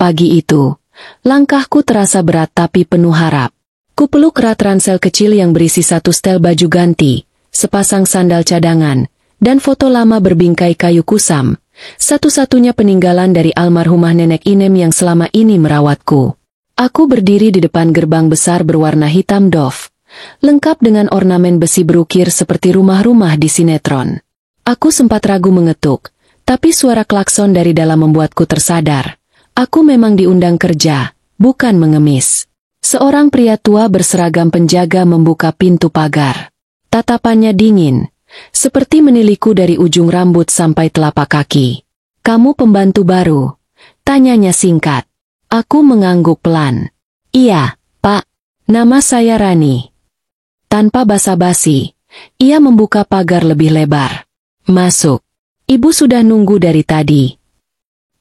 Pagi itu, langkahku terasa berat tapi penuh harap. Kupeluk erat ransel kecil yang berisi satu setel baju ganti, sepasang sandal cadangan, dan foto lama berbingkai kayu kusam, satu-satunya peninggalan dari almarhumah nenek Inem yang selama ini merawatku. Aku berdiri di depan gerbang besar berwarna hitam doff, lengkap dengan ornamen besi berukir seperti rumah-rumah di sinetron. Aku sempat ragu mengetuk, tapi suara klakson dari dalam membuatku tersadar. Aku memang diundang kerja, bukan mengemis. Seorang pria tua berseragam penjaga membuka pintu pagar. Tatapannya dingin, seperti meniliku dari ujung rambut sampai telapak kaki. "Kamu pembantu baru?" tanyanya singkat. Aku mengangguk pelan. "Iya, Pak. Nama saya Rani." Tanpa basa-basi, ia membuka pagar lebih lebar. "Masuk. Ibu sudah nunggu dari tadi."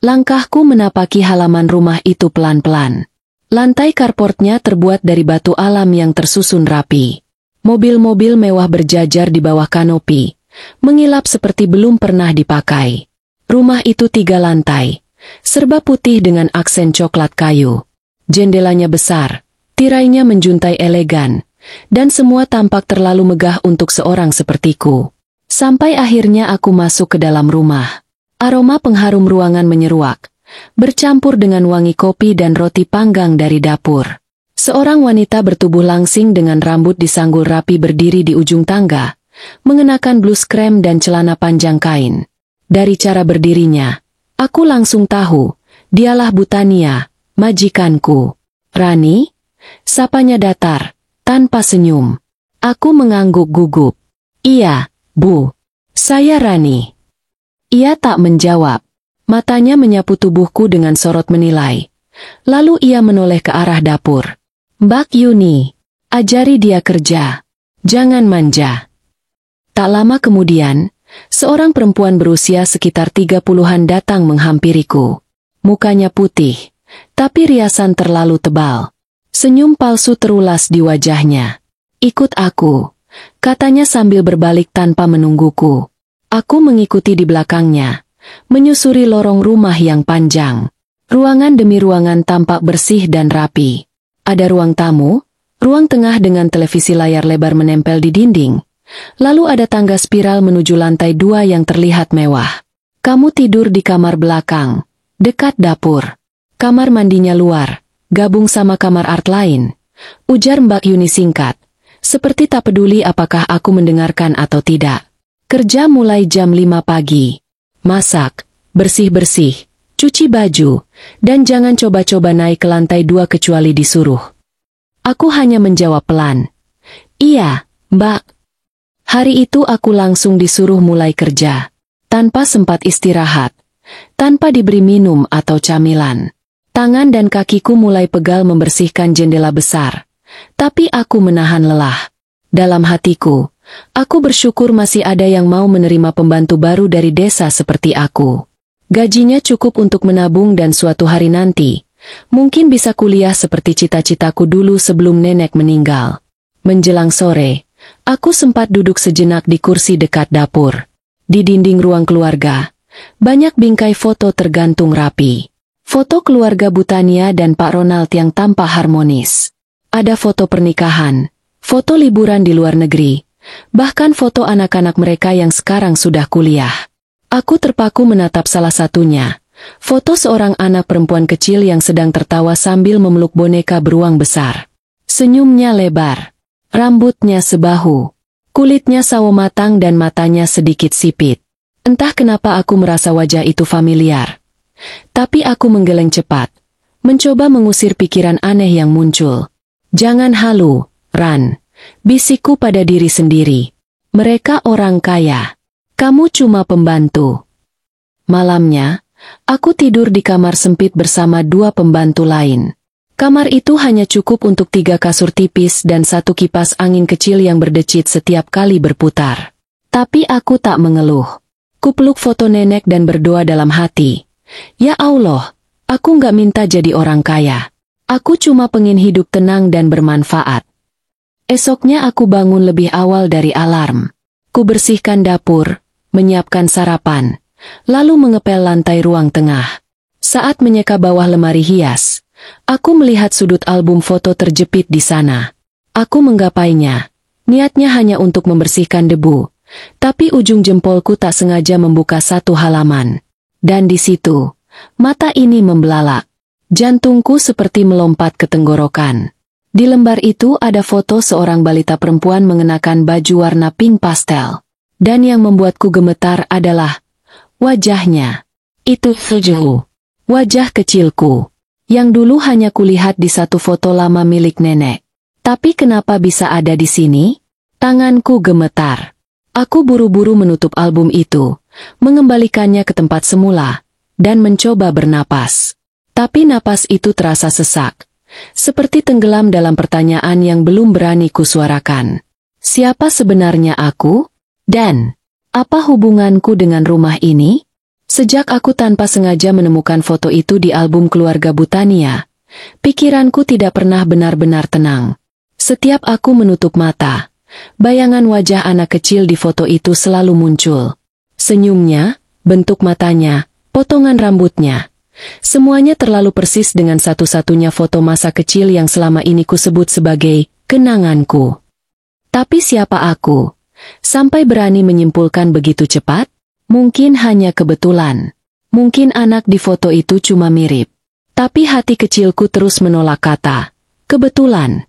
Langkahku menapaki halaman rumah itu pelan-pelan. Lantai carportnya terbuat dari batu alam yang tersusun rapi. Mobil-mobil mewah berjajar di bawah kanopi, mengilap seperti belum pernah dipakai. Rumah itu 3 lantai, serba putih dengan aksen coklat kayu. Jendelanya besar, tirainya menjuntai elegan, dan semua tampak terlalu megah untuk seorang sepertiku. Sampai akhirnya aku masuk ke dalam rumah. Aroma pengharum ruangan menyeruak, bercampur dengan wangi kopi dan roti panggang dari dapur. Seorang wanita bertubuh langsing dengan rambut disanggul rapi berdiri di ujung tangga, mengenakan blus krem dan celana panjang kain. Dari cara berdirinya, aku langsung tahu, dialah Butania, majikanku. "Rani?" sapanya datar, tanpa senyum. Aku mengangguk gugup. "Iya, Bu. Saya Rani." Ia tak menjawab. Matanya menyapu tubuhku dengan sorot menilai. Lalu ia menoleh ke arah dapur. "Mbak Yuni, ajari dia kerja. Jangan manja." Tak lama kemudian, seorang perempuan berusia sekitar 30-an datang menghampiriku. Mukanya putih, tapi riasan terlalu tebal. Senyum palsu terulas di wajahnya. "Ikut aku," katanya sambil berbalik tanpa menungguku. Aku mengikuti di belakangnya, menyusuri lorong rumah yang panjang. Ruangan demi ruangan tampak bersih dan rapi. Ada ruang tamu, ruang tengah dengan televisi layar lebar menempel di dinding. Lalu ada tangga spiral menuju lantai 2 yang terlihat mewah. "Kamu tidur di kamar belakang, dekat dapur. Kamar mandinya luar, gabung sama kamar art lain," ujar Mbak Yuni singkat, seperti tak peduli apakah aku mendengarkan atau tidak. "Kerja mulai jam 5 pagi. Masak, bersih-bersih, cuci baju, dan jangan coba-coba naik ke lantai 2 kecuali disuruh." Aku hanya menjawab pelan. "Iya, Mbak." Hari itu aku langsung disuruh mulai kerja, tanpa sempat istirahat, tanpa diberi minum atau camilan. Tangan dan kakiku mulai pegal membersihkan jendela besar, tapi aku menahan lelah. Dalam hatiku, aku bersyukur masih ada yang mau menerima pembantu baru dari desa seperti aku. Gajinya cukup untuk menabung dan suatu hari nanti, mungkin bisa kuliah seperti cita-citaku dulu sebelum nenek meninggal. Menjelang sore, aku sempat duduk sejenak di kursi dekat dapur. Di dinding ruang keluarga, banyak bingkai foto tergantung rapi. Foto keluarga Butania dan Pak Ronald yang tampak harmonis. Ada foto pernikahan, foto liburan di luar negeri, bahkan foto anak-anak mereka yang sekarang sudah kuliah. Aku terpaku menatap salah satunya, foto seorang anak perempuan kecil yang sedang tertawa sambil memeluk boneka beruang besar. Senyumnya lebar, rambutnya sebahu, kulitnya sawo matang dan matanya sedikit sipit. Entah kenapa aku merasa wajah itu familiar. Tapi aku menggeleng cepat, mencoba mengusir pikiran aneh yang muncul. "Jangan halu, Ran," bisikku pada diri sendiri. "Mereka orang kaya. Kamu cuma pembantu." Malamnya, aku tidur di kamar sempit bersama 2 pembantu lain. Kamar itu hanya cukup untuk 3 kasur tipis dan 1 kipas angin kecil yang berdecit setiap kali berputar. Tapi aku tak mengeluh. Kupeluk foto nenek dan berdoa dalam hati. "Ya Allah, aku nggak minta jadi orang kaya. Aku cuma pengen hidup tenang dan bermanfaat." Esoknya aku bangun lebih awal dari alarm. Ku bersihkan dapur, menyiapkan sarapan, lalu mengepel lantai ruang tengah. Saat menyeka bawah lemari hias, aku melihat sudut album foto terjepit di sana. Aku menggapainya. Niatnya hanya untuk membersihkan debu, tapi ujung jempolku tak sengaja membuka satu halaman. Dan di situ, mata ini membelalak. Jantungku seperti melompat ke tenggorokan. Di lembar itu ada foto seorang balita perempuan mengenakan baju warna pink pastel. Dan yang membuatku gemetar adalah wajahnya. Itu Suju, wajah kecilku, yang dulu hanya kulihat di satu foto lama milik nenek. Tapi kenapa bisa ada di sini? Tanganku gemetar. Aku buru-buru menutup album itu, mengembalikannya ke tempat semula, dan mencoba bernapas. Tapi napas itu terasa sesak, seperti tenggelam dalam pertanyaan yang belum berani kusuarakan. Siapa sebenarnya aku? Dan apa hubunganku dengan rumah ini? Sejak aku tanpa sengaja menemukan foto itu di album keluarga Butania, pikiranku tidak pernah benar-benar tenang. Setiap aku menutup mata, bayangan wajah anak kecil di foto itu selalu muncul. Senyumnya, bentuk matanya, potongan rambutnya. Semuanya terlalu persis dengan satu-satunya foto masa kecil yang selama ini kusebut sebagai kenanganku. Tapi siapa aku? Sampai berani menyimpulkan begitu cepat? Mungkin hanya kebetulan. Mungkin anak di foto itu cuma mirip. Tapi hati kecilku terus menolak kata kebetulan.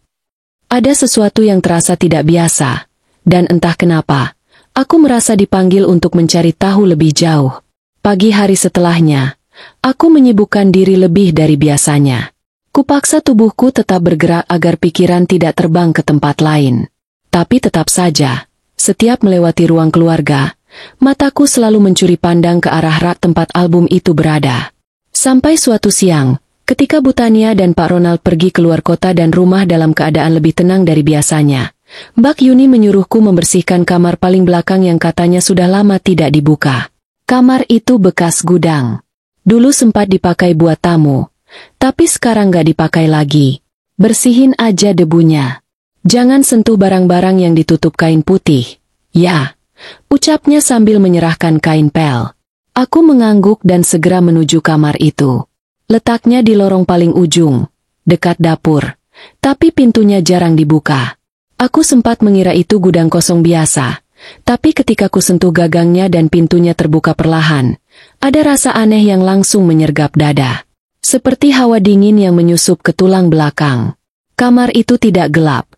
Ada sesuatu yang terasa tidak biasa, dan entah kenapa, aku merasa dipanggil untuk mencari tahu lebih jauh. Pagi hari setelahnya, aku menyibukkan diri lebih dari biasanya. Kupaksa tubuhku tetap bergerak agar pikiran tidak terbang ke tempat lain. Tapi tetap saja, setiap melewati ruang keluarga, mataku selalu mencuri pandang ke arah rak tempat album itu berada. Sampai suatu siang, ketika Butania dan Pak Ronald pergi keluar kota dan rumah dalam keadaan lebih tenang dari biasanya, Mbak Yuni menyuruhku membersihkan kamar paling belakang yang katanya sudah lama tidak dibuka. Kamar itu bekas gudang. Dulu sempat dipakai buat tamu, tapi sekarang gak dipakai lagi. Bersihin aja debunya. Jangan sentuh barang-barang yang ditutup kain putih. Ya, ucapnya sambil menyerahkan kain pel. Aku mengangguk dan segera menuju kamar itu. Letaknya di lorong paling ujung, dekat dapur, tapi pintunya jarang dibuka. Aku sempat mengira itu gudang kosong biasa, tapi ketika ku sentuh gagangnya dan pintunya terbuka perlahan, ada rasa aneh yang langsung menyergap dada. Seperti hawa dingin yang menyusup ke tulang belakang. Kamar itu tidak gelap,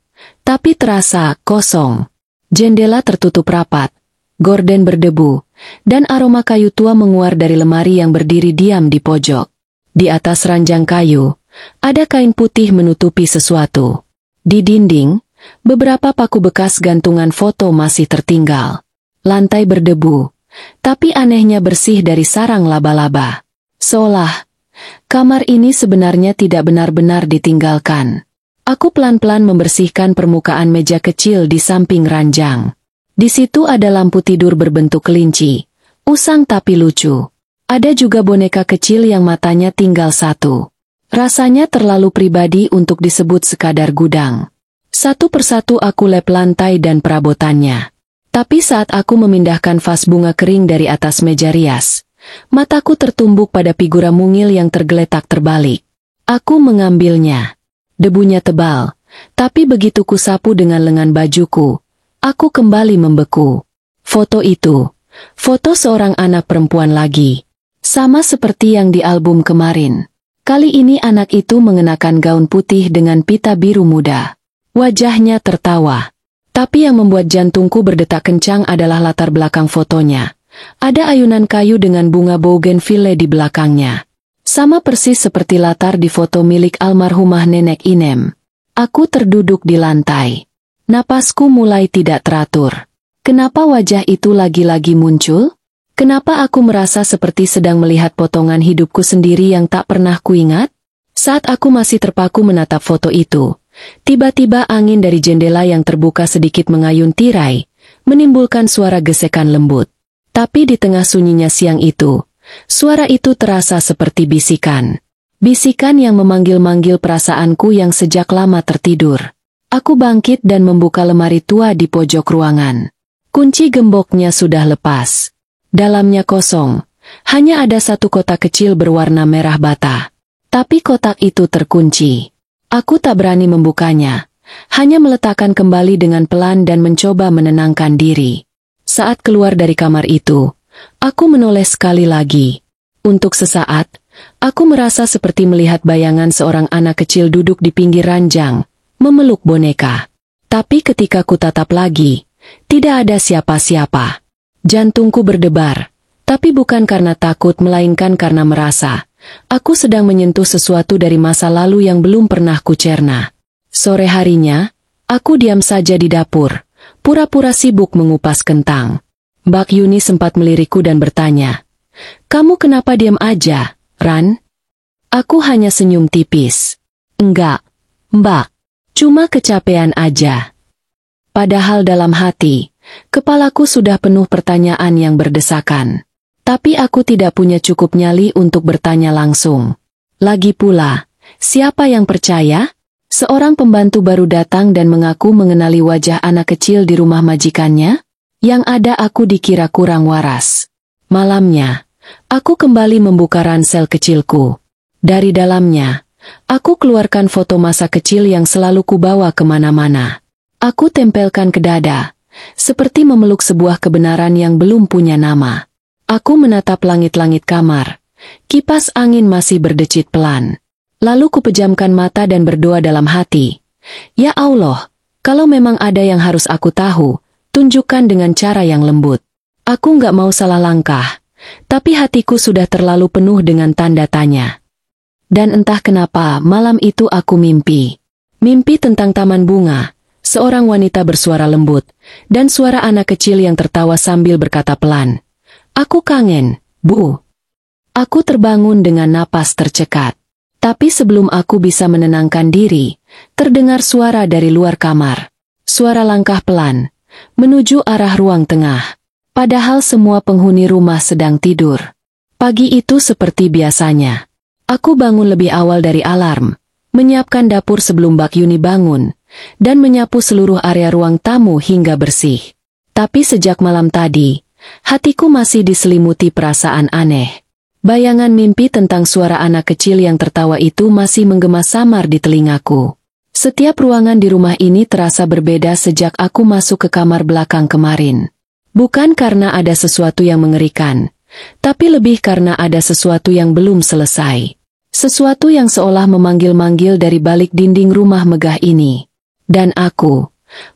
tapi terasa kosong. Jendela tertutup rapat, gorden berdebu, dan aroma kayu tua menguar dari lemari yang berdiri diam di pojok. Di atas ranjang kayu, ada kain putih menutupi sesuatu. Di dinding, beberapa paku bekas gantungan foto masih tertinggal. Lantai berdebu, tapi anehnya bersih dari sarang laba-laba. Seolah, kamar ini sebenarnya tidak benar-benar ditinggalkan. Aku pelan-pelan membersihkan permukaan meja kecil di samping ranjang. Di situ ada lampu tidur berbentuk kelinci, usang tapi lucu. Ada juga boneka kecil yang matanya tinggal satu. Rasanya terlalu pribadi untuk disebut sekadar gudang. Satu persatu aku lap lantai dan perabotannya. Tapi saat aku memindahkan vas bunga kering dari atas meja rias, mataku tertumbuk pada figura mungil yang tergeletak terbalik. Aku mengambilnya. Debunya tebal, tapi begitu kusapu dengan lengan bajuku, aku kembali membeku. Foto itu, foto seorang anak perempuan lagi. Sama seperti yang di album kemarin. Kali ini anak itu mengenakan gaun putih dengan pita biru muda. Wajahnya tertawa. Tapi yang membuat jantungku berdetak kencang adalah latar belakang fotonya. Ada ayunan kayu dengan bunga bougainville di belakangnya. Sama persis seperti latar di foto milik almarhumah nenek Inem. Aku terduduk di lantai. Napasku mulai tidak teratur. Kenapa wajah itu lagi-lagi muncul? Kenapa aku merasa seperti sedang melihat potongan hidupku sendiri yang tak pernah kuingat? Saat aku masih terpaku menatap foto itu, tiba-tiba angin dari jendela yang terbuka sedikit mengayun tirai, menimbulkan suara gesekan lembut. Tapi di tengah sunyinya siang itu, suara itu terasa seperti bisikan. Bisikan yang memanggil-manggil perasaanku yang sejak lama tertidur. Aku bangkit dan membuka lemari tua di pojok ruangan. Kunci gemboknya sudah lepas. Dalamnya kosong, hanya ada satu kotak kecil berwarna merah bata. Tapi kotak itu terkunci. Aku tak berani membukanya, hanya meletakkan kembali dengan pelan dan mencoba menenangkan diri. Saat keluar dari kamar itu, aku menoleh sekali lagi. Untuk sesaat, aku merasa seperti melihat bayangan seorang anak kecil duduk di pinggir ranjang, memeluk boneka. Tapi ketika ku tatap lagi, tidak ada siapa-siapa. Jantungku berdebar, tapi bukan karena takut melainkan karena merasa aku sedang menyentuh sesuatu dari masa lalu yang belum pernah kucerna. Sore harinya, aku diam saja di dapur, pura-pura sibuk mengupas kentang. Mbak Yuni sempat melirikku dan bertanya, "Kamu kenapa diam aja, Ran?" Aku hanya senyum tipis. "Enggak, Mbak. Cuma kecapean aja." Padahal dalam hati, kepalaku sudah penuh pertanyaan yang berdesakan. Tapi aku tidak punya cukup nyali untuk bertanya langsung. Lagi pula, siapa yang percaya? Seorang pembantu baru datang dan mengaku mengenali wajah anak kecil di rumah majikannya. Yang ada aku dikira kurang waras. Malamnya, aku kembali membuka ransel kecilku. Dari dalamnya, aku keluarkan foto masa kecil yang selalu kubawa kemana-mana. Aku tempelkan ke dada, seperti memeluk sebuah kebenaran yang belum punya nama. Aku menatap langit-langit kamar. Kipas angin masih berdecit pelan. Lalu kupejamkan mata dan berdoa dalam hati. Ya Allah, kalau memang ada yang harus aku tahu, tunjukkan dengan cara yang lembut. Aku nggak mau salah langkah, tapi hatiku sudah terlalu penuh dengan tanda tanya. Dan entah kenapa malam itu aku mimpi. Mimpi tentang taman bunga, seorang wanita bersuara lembut, dan suara anak kecil yang tertawa sambil berkata pelan, "Aku kangen, Bu." Aku terbangun dengan napas tercekat. Tapi sebelum aku bisa menenangkan diri, terdengar suara dari luar kamar. Suara langkah pelan, menuju arah ruang tengah. Padahal semua penghuni rumah sedang tidur. Pagi itu seperti biasanya. Aku bangun lebih awal dari alarm, menyiapkan dapur sebelum Mbak Yuni bangun, dan menyapu seluruh area ruang tamu hingga bersih. Tapi sejak malam tadi, hatiku masih diselimuti perasaan aneh. Bayangan mimpi tentang suara anak kecil yang tertawa itu masih menggema samar di telingaku. Setiap ruangan di rumah ini terasa berbeda sejak aku masuk ke kamar belakang kemarin. Bukan karena ada sesuatu yang mengerikan, tapi lebih karena ada sesuatu yang belum selesai. Sesuatu yang seolah memanggil-manggil dari balik dinding rumah megah ini. Dan aku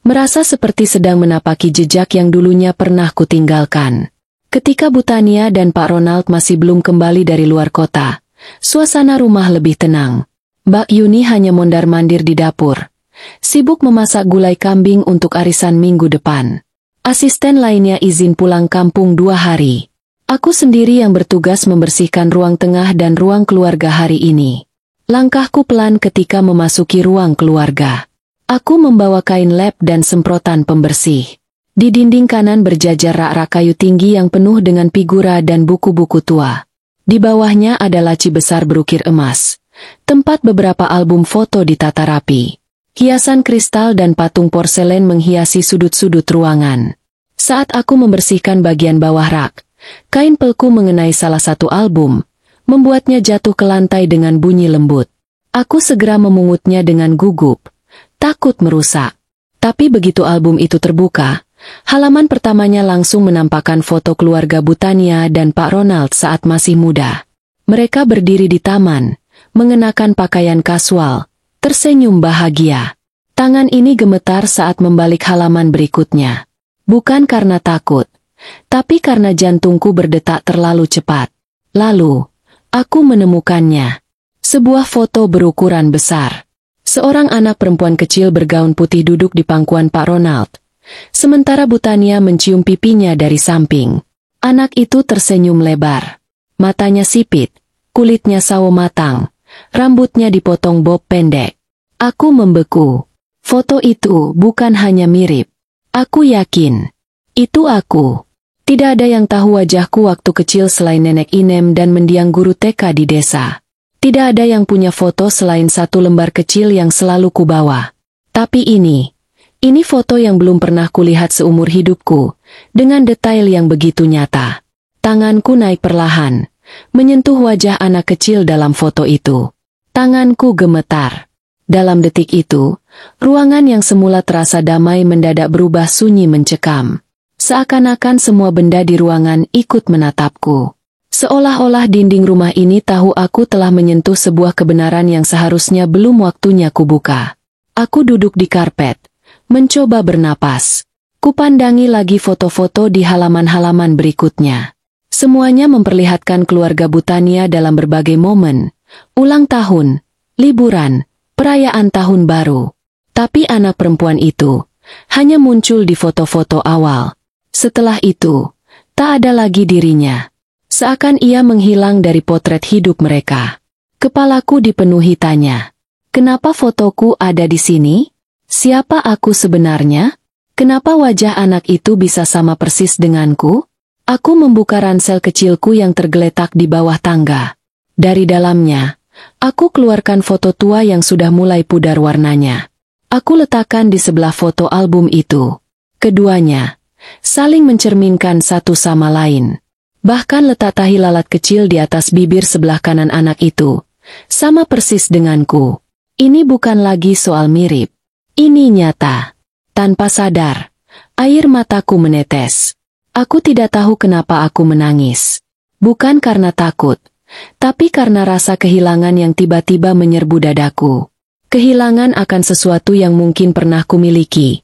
merasa seperti sedang menapaki jejak yang dulunya pernah kutinggalkan. Ketika Bu Tania dan Pak Ronald masih belum kembali dari luar kota, suasana rumah lebih tenang. Mbak Yuni hanya mondar-mandir di dapur, sibuk memasak gulai kambing untuk arisan minggu depan. Asisten lainnya izin pulang kampung 2 hari. Aku sendiri yang bertugas membersihkan ruang tengah dan ruang keluarga hari ini. Langkahku pelan ketika memasuki ruang keluarga. Aku membawa kain lap dan semprotan pembersih. Di dinding kanan berjajar rak-rak kayu tinggi yang penuh dengan figura dan buku-buku tua. Di bawahnya ada laci besar berukir emas, tempat beberapa album foto ditata rapi. Hiasan kristal dan patung porselen menghiasi sudut-sudut ruangan. Saat aku membersihkan bagian bawah rak, kain pelku mengenai salah satu album, membuatnya jatuh ke lantai dengan bunyi lembut. Aku segera memungutnya dengan gugup, takut merusak. Tapi begitu album itu terbuka, halaman pertamanya langsung menampakkan foto keluarga Bu Tania dan Pak Ronald saat masih muda. Mereka berdiri di taman, mengenakan pakaian kasual, tersenyum bahagia. Tangan ini gemetar saat membalik halaman berikutnya. Bukan karena takut, tapi karena jantungku berdetak terlalu cepat. Lalu, aku menemukannya. Sebuah foto berukuran besar. Seorang anak perempuan kecil bergaun putih duduk di pangkuan Pak Ronald. Sementara Bu Tania mencium pipinya dari samping. Anak itu tersenyum lebar. Matanya sipit, kulitnya sawo matang, rambutnya dipotong bob pendek. Aku membeku. Foto itu bukan hanya mirip. Aku yakin. Itu aku. Tidak ada yang tahu wajahku waktu kecil selain nenek Inem dan mendiang guru TK di desa. Tidak ada yang punya foto selain satu lembar kecil yang selalu kubawa. Tapi ini foto yang belum pernah kulihat seumur hidupku, dengan detail yang begitu nyata. Tanganku naik perlahan, menyentuh wajah anak kecil dalam foto itu. Tanganku gemetar. Dalam detik itu, ruangan yang semula terasa damai mendadak berubah sunyi mencekam. Seakan-akan semua benda di ruangan ikut menatapku. Seolah-olah dinding rumah ini tahu aku telah menyentuh sebuah kebenaran yang seharusnya belum waktunya kubuka. Aku duduk di karpet, mencoba bernapas. Kupandangi lagi foto-foto di halaman-halaman berikutnya. Semuanya memperlihatkan keluarga Butania dalam berbagai momen. Ulang tahun, liburan, perayaan tahun baru. Tapi anak perempuan itu hanya muncul di foto-foto awal. Setelah itu, tak ada lagi dirinya. Seakan ia menghilang dari potret hidup mereka. Kepalaku dipenuhi tanya. Kenapa fotoku ada di sini? Siapa aku sebenarnya? Kenapa wajah anak itu bisa sama persis denganku? Aku membuka ransel kecilku yang tergeletak di bawah tangga. Dari dalamnya, aku keluarkan foto tua yang sudah mulai pudar warnanya. Aku letakkan di sebelah foto album itu. Keduanya saling mencerminkan satu sama lain. Bahkan letak tahi lalat kecil di atas bibir sebelah kanan anak itu sama persis denganku. Ini bukan lagi soal mirip. Ini nyata. Tanpa sadar, air mataku menetes. Aku tidak tahu kenapa aku menangis. Bukan karena takut, tapi karena rasa kehilangan yang tiba-tiba menyerbu dadaku. Kehilangan akan sesuatu yang mungkin pernah kumiliki,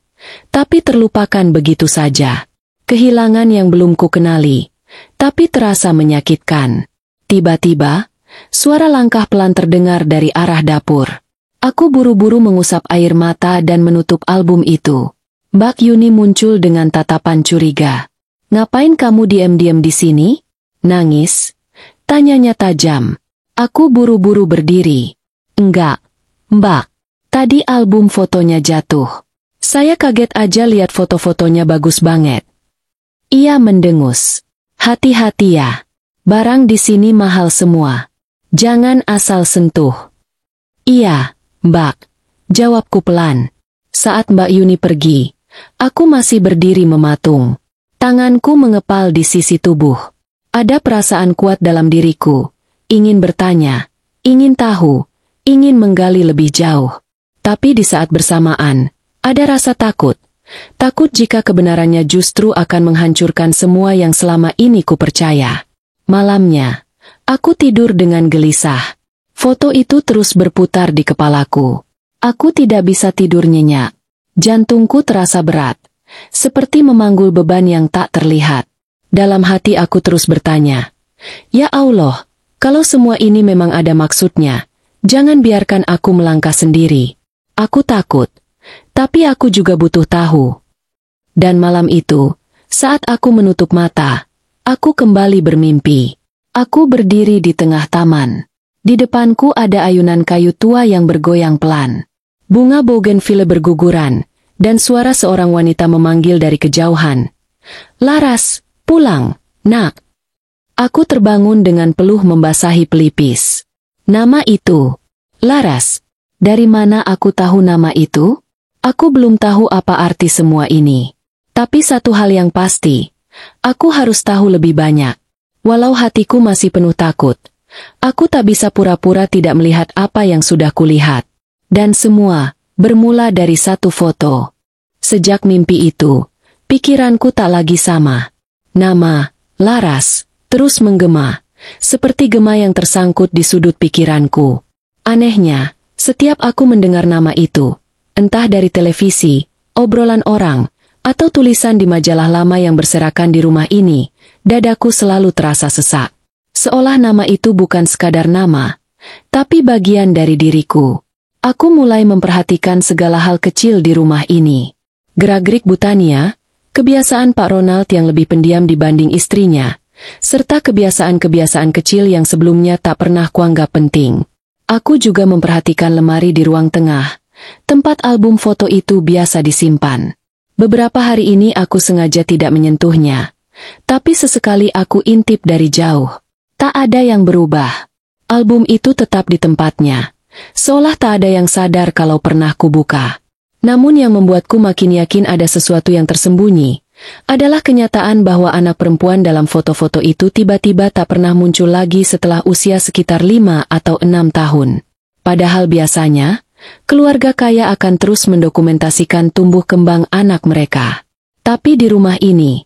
tapi terlupakan begitu saja. Kehilangan yang belum kukenali, tapi terasa menyakitkan. Tiba-tiba, suara langkah pelan terdengar dari arah dapur. Aku buru-buru mengusap air mata dan menutup album itu. Mbak Yuni muncul dengan tatapan curiga. Ngapain kamu diam-diam di sini? Nangis? Tanyanya tajam. Aku buru-buru berdiri. Enggak, Mbak. Tadi album fotonya jatuh. Saya kaget aja lihat foto-fotonya bagus banget. Ia mendengus. Hati-hati ya. Barang di sini mahal semua. Jangan asal sentuh. Iya, Mbak. Jawabku pelan. Saat Mbak Yuni pergi, aku masih berdiri mematung. Tanganku mengepal di sisi tubuh. Ada perasaan kuat dalam diriku. Ingin bertanya, ingin tahu, ingin menggali lebih jauh. Tapi di saat bersamaan, ada rasa takut. Takut jika kebenarannya justru akan menghancurkan semua yang selama ini kupercaya. Malamnya, aku tidur dengan gelisah. Foto itu terus berputar di kepalaku. Aku tidak bisa tidur nyenyak. Jantungku terasa berat, seperti memanggul beban yang tak terlihat. Dalam hati aku terus bertanya, ya Allah, kalau semua ini memang ada maksudnya, jangan biarkan aku melangkah sendiri. Aku takut, tapi aku juga butuh tahu. Dan malam itu, saat aku menutup mata, aku kembali bermimpi. Aku berdiri di tengah taman. Di depanku ada ayunan kayu tua yang bergoyang pelan. Bunga bougainville berguguran, dan suara seorang wanita memanggil dari kejauhan. Laras, pulang, nak. Aku terbangun dengan peluh membasahi pelipis. Nama itu, Laras. Dari mana aku tahu nama itu? Aku belum tahu apa arti semua ini. Tapi satu hal yang pasti, aku harus tahu lebih banyak. Walau hatiku masih penuh takut, aku tak bisa pura-pura tidak melihat apa yang sudah kulihat. Dan semua bermula dari satu foto. Sejak mimpi itu, pikiranku tak lagi sama. Nama, Laras, terus menggema, seperti gema yang tersangkut di sudut pikiranku. Anehnya, setiap aku mendengar nama itu, entah dari televisi, obrolan orang, atau tulisan di majalah lama yang berserakan di rumah ini, dadaku selalu terasa sesak. Seolah nama itu bukan sekadar nama, tapi bagian dari diriku. Aku mulai memperhatikan segala hal kecil di rumah ini. Gerak-gerik Butania, kebiasaan Pak Ronald yang lebih pendiam dibanding istrinya, serta kebiasaan-kebiasaan kecil yang sebelumnya tak pernah kuanggap penting. Aku juga memperhatikan lemari di ruang tengah, tempat album foto itu biasa disimpan. Beberapa hari ini aku sengaja tidak menyentuhnya, tapi sesekali aku intip dari jauh. Tak ada yang berubah. Album itu tetap di tempatnya, seolah tak ada yang sadar kalau pernah kubuka. Namun yang membuatku makin yakin ada sesuatu yang tersembunyi, adalah kenyataan bahwa anak perempuan dalam foto-foto itu tiba-tiba tak pernah muncul lagi setelah usia sekitar 5 atau 6 tahun. Padahal biasanya, keluarga kaya akan terus mendokumentasikan tumbuh kembang anak mereka. Tapi di rumah ini,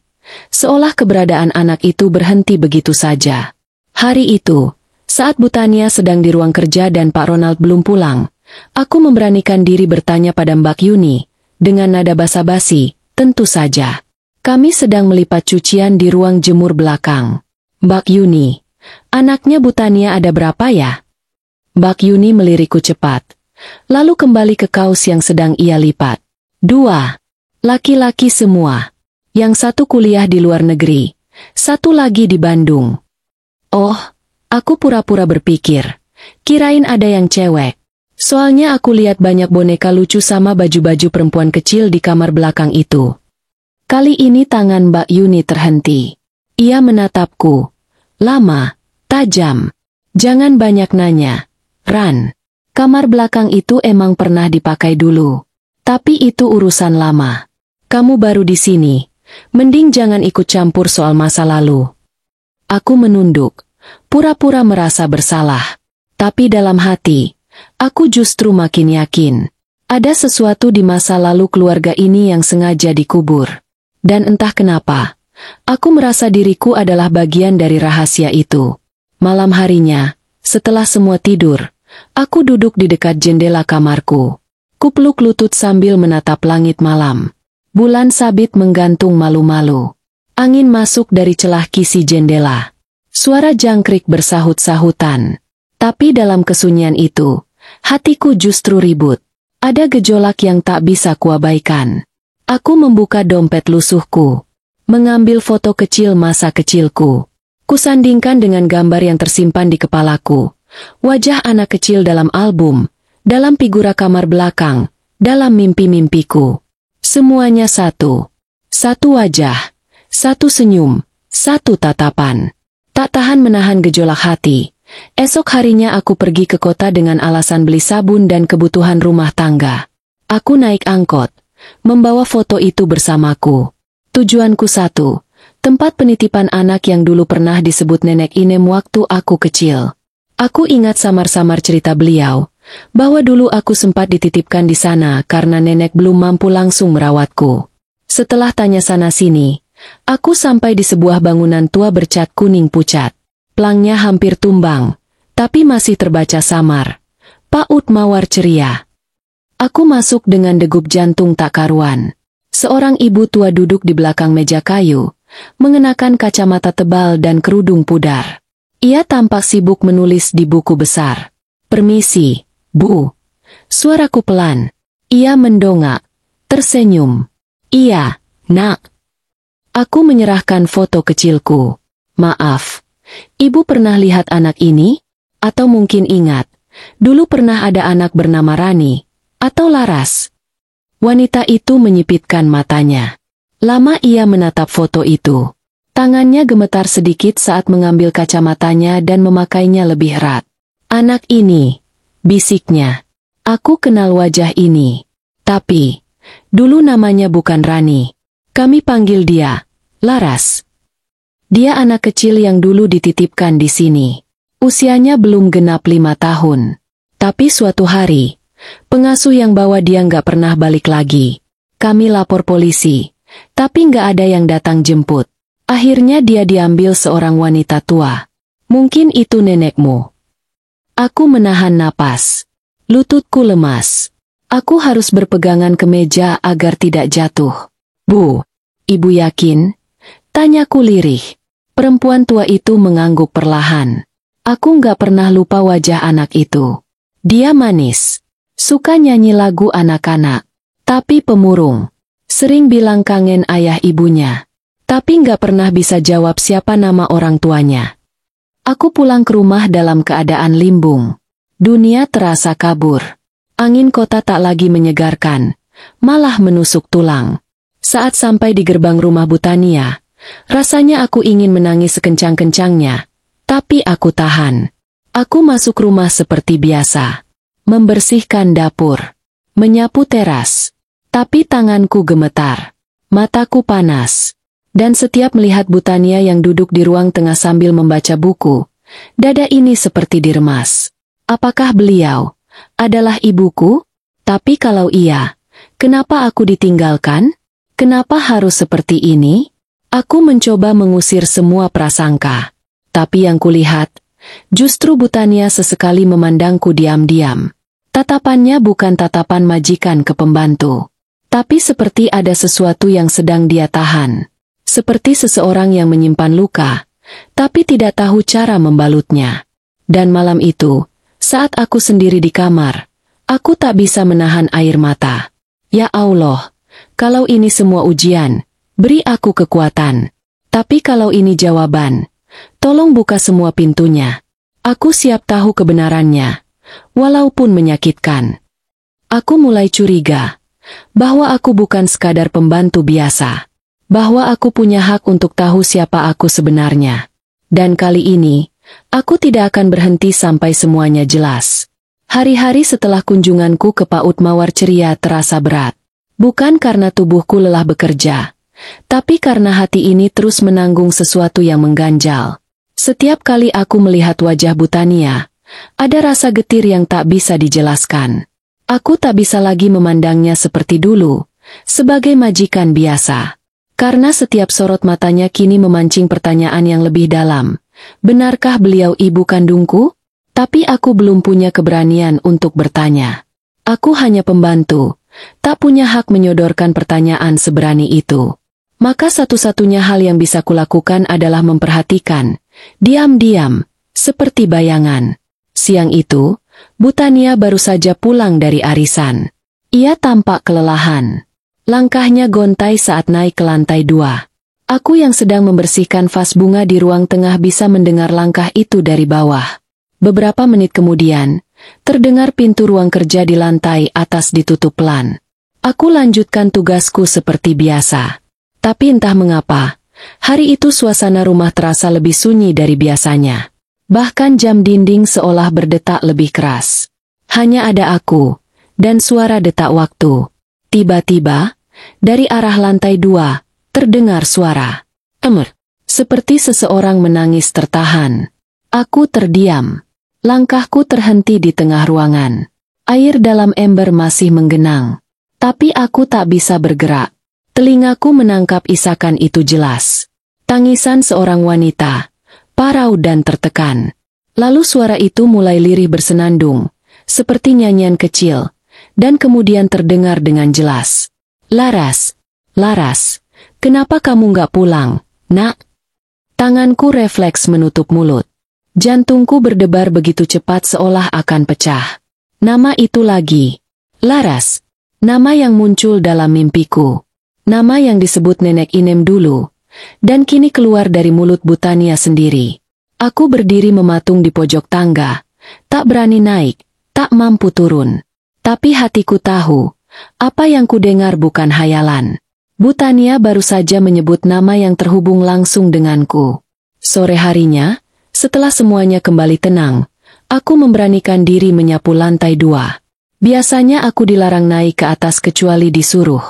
seolah keberadaan anak itu berhenti begitu saja. Hari itu, saat Bu Tania sedang di ruang kerja dan Pak Ronald belum pulang, aku memberanikan diri bertanya pada Mbak Yuni, dengan nada basa-basi, tentu saja. Kami sedang melipat cucian di ruang jemur belakang. Mbak Yuni, anaknya Bu Tania ada berapa ya? Mbak Yuni melirikku cepat. Lalu kembali ke kaos yang sedang ia lipat. 2. Laki-laki semua. Yang satu kuliah di luar negeri. Satu lagi di Bandung. Oh, aku pura-pura berpikir. Kirain ada yang cewek. Soalnya aku lihat banyak boneka lucu sama baju-baju perempuan kecil di kamar belakang itu. Kali ini tangan Mbak Yuni terhenti. Ia menatapku. Lama, tajam. Jangan banyak nanya. Ran, kamar belakang itu emang pernah dipakai dulu. Tapi itu urusan lama. Kamu baru di sini. Mending jangan ikut campur soal masa lalu. Aku menunduk. Pura-pura merasa bersalah. Tapi dalam hati, aku justru makin yakin. Ada sesuatu di masa lalu keluarga ini yang sengaja dikubur. Dan entah kenapa, aku merasa diriku adalah bagian dari rahasia itu. Malam harinya, setelah semua tidur, aku duduk di dekat jendela kamarku. Kupeluk lutut sambil menatap langit malam. Bulan sabit menggantung malu-malu. Angin masuk dari celah kisi jendela. Suara jangkrik bersahut-sahutan. Tapi dalam kesunyian itu, hatiku justru ribut. Ada gejolak yang tak bisa kuabaikan. Aku membuka dompet lusuhku, mengambil foto kecil masa kecilku. Kusandingkan dengan gambar yang tersimpan di kepalaku. Wajah anak kecil dalam album, dalam figura kamar belakang, dalam mimpi-mimpiku. Semuanya satu. Satu wajah, satu senyum, satu tatapan. Tak tahan menahan gejolak hati. Esok harinya aku pergi ke kota dengan alasan beli sabun dan kebutuhan rumah tangga. Aku naik angkot. Membawa foto itu bersamaku. Tujuanku satu, tempat penitipan anak yang dulu pernah disebut Nenek Inem waktu aku kecil. Aku ingat samar-samar cerita beliau, bahwa dulu aku sempat dititipkan di sana karena nenek belum mampu langsung merawatku. Setelah tanya sana-sini, aku sampai di sebuah bangunan tua bercat kuning pucat. Plangnya hampir tumbang, tapi masih terbaca samar. PAUD Mawar Ceria. Aku masuk dengan degup jantung tak karuan. Seorang ibu tua duduk di belakang meja kayu, mengenakan kacamata tebal dan kerudung pudar. Ia tampak sibuk menulis di buku besar. Permisi, Bu. Suaraku pelan. Ia mendongak, tersenyum. Iya, Nak. Aku menyerahkan foto kecilku. Maaf, Ibu pernah lihat anak ini? Atau mungkin ingat, dulu pernah ada anak bernama Rani. Atau Laras. Wanita itu menyipitkan matanya. Lama ia menatap foto itu. Tangannya gemetar sedikit saat mengambil kacamatanya dan memakainya lebih erat. Anak ini, bisiknya. Aku kenal wajah ini. Tapi, dulu namanya bukan Rani. Kami panggil dia Laras. Dia anak kecil yang dulu dititipkan di sini. Usianya belum genap 5 tahun. Tapi suatu hari, pengasuh yang bawa dia nggak pernah balik lagi. Kami lapor polisi, tapi nggak ada yang datang jemput. Akhirnya dia diambil seorang wanita tua. Mungkin itu nenekmu. Aku menahan napas. Lututku lemas. Aku harus berpegangan ke meja agar tidak jatuh. Bu, Ibu yakin? Tanyaku lirih. Perempuan tua itu mengangguk perlahan. Aku nggak pernah lupa wajah anak itu. Dia manis. Suka nyanyi lagu anak-anak, tapi pemurung. Sering bilang kangen ayah ibunya, tapi nggak pernah bisa jawab siapa nama orang tuanya. Aku pulang ke rumah dalam keadaan limbung. Dunia terasa kabur. Angin kota tak lagi menyegarkan, malah menusuk tulang. Saat sampai di gerbang rumah Bu Tania, rasanya aku ingin menangis sekencang-kencangnya, tapi aku tahan. Aku masuk rumah seperti biasa. Membersihkan dapur, menyapu teras, tapi tanganku gemetar. Mataku panas. Dan setiap melihat Butania yang duduk di ruang tengah sambil membaca buku, dada ini seperti diremas. Apakah beliau adalah ibuku? Tapi kalau iya, kenapa aku ditinggalkan? Kenapa harus seperti ini? Aku mencoba mengusir semua prasangka. Tapi yang kulihat, justru Butania sesekali memandangku diam-diam. Tatapannya bukan tatapan majikan ke pembantu, tapi seperti ada sesuatu yang sedang dia tahan. Seperti seseorang yang menyimpan luka, tapi tidak tahu cara membalutnya. Dan malam itu, saat aku sendiri di kamar, aku tak bisa menahan air mata. Ya Allah, kalau ini semua ujian, beri aku kekuatan. Tapi kalau ini jawaban, tolong buka semua pintunya. Aku siap tahu kebenarannya, walaupun menyakitkan. Aku mulai curiga bahwa aku bukan sekadar pembantu biasa. Bahwa aku punya hak untuk tahu siapa aku sebenarnya. Dan kali ini, aku tidak akan berhenti sampai semuanya jelas. Hari-hari setelah kunjunganku ke PAUD Mawar ceria terasa berat. Bukan karena tubuhku lelah bekerja, tapi karena hati ini terus menanggung sesuatu yang mengganjal. Setiap kali aku melihat wajah Butania, ada rasa getir yang tak bisa dijelaskan. Aku tak bisa lagi memandangnya seperti dulu, sebagai majikan biasa. Karena setiap sorot matanya kini memancing pertanyaan yang lebih dalam. Benarkah beliau ibu kandungku? Tapi aku belum punya keberanian untuk bertanya. Aku hanya pembantu, tak punya hak menyodorkan pertanyaan seberani itu. Maka satu-satunya hal yang bisa kulakukan adalah memperhatikan, diam-diam, seperti bayangan. Siang itu, Butania baru saja pulang dari arisan. Ia tampak kelelahan. Langkahnya gontai saat naik ke lantai 2. Aku yang sedang membersihkan vas bunga di ruang tengah bisa mendengar langkah itu dari bawah. Beberapa menit kemudian, terdengar pintu ruang kerja di lantai atas ditutup pelan. Aku lanjutkan tugasku seperti biasa. Tapi entah mengapa, hari itu suasana rumah terasa lebih sunyi dari biasanya. Bahkan jam dinding seolah berdetak lebih keras. Hanya ada aku, dan suara detak waktu. Tiba-tiba, dari arah lantai 2, terdengar suara. Emer. Seperti seseorang menangis tertahan. Aku terdiam. Langkahku terhenti di tengah ruangan. Air dalam ember masih menggenang. Tapi aku tak bisa bergerak. Telingaku menangkap isakan itu jelas. Tangisan seorang wanita, parau dan tertekan. Lalu suara itu mulai lirih bersenandung, seperti nyanyian kecil. Dan kemudian terdengar dengan jelas. Laras, Laras, kenapa kamu nggak pulang, nak? Tanganku refleks menutup mulut. Jantungku berdebar begitu cepat seolah akan pecah. Nama itu lagi. Laras. Nama yang muncul dalam mimpiku. Nama yang disebut Nenek Inem dulu. Dan kini keluar dari mulut Butania sendiri. Aku berdiri mematung di pojok tangga. Tak berani naik, tak mampu turun. Tapi hatiku tahu, apa yang kudengar bukan hayalan. Butania baru saja menyebut nama yang terhubung langsung denganku. Sore harinya, setelah semuanya kembali tenang, aku memberanikan diri menyapu lantai 2. Biasanya aku dilarang naik ke atas kecuali disuruh.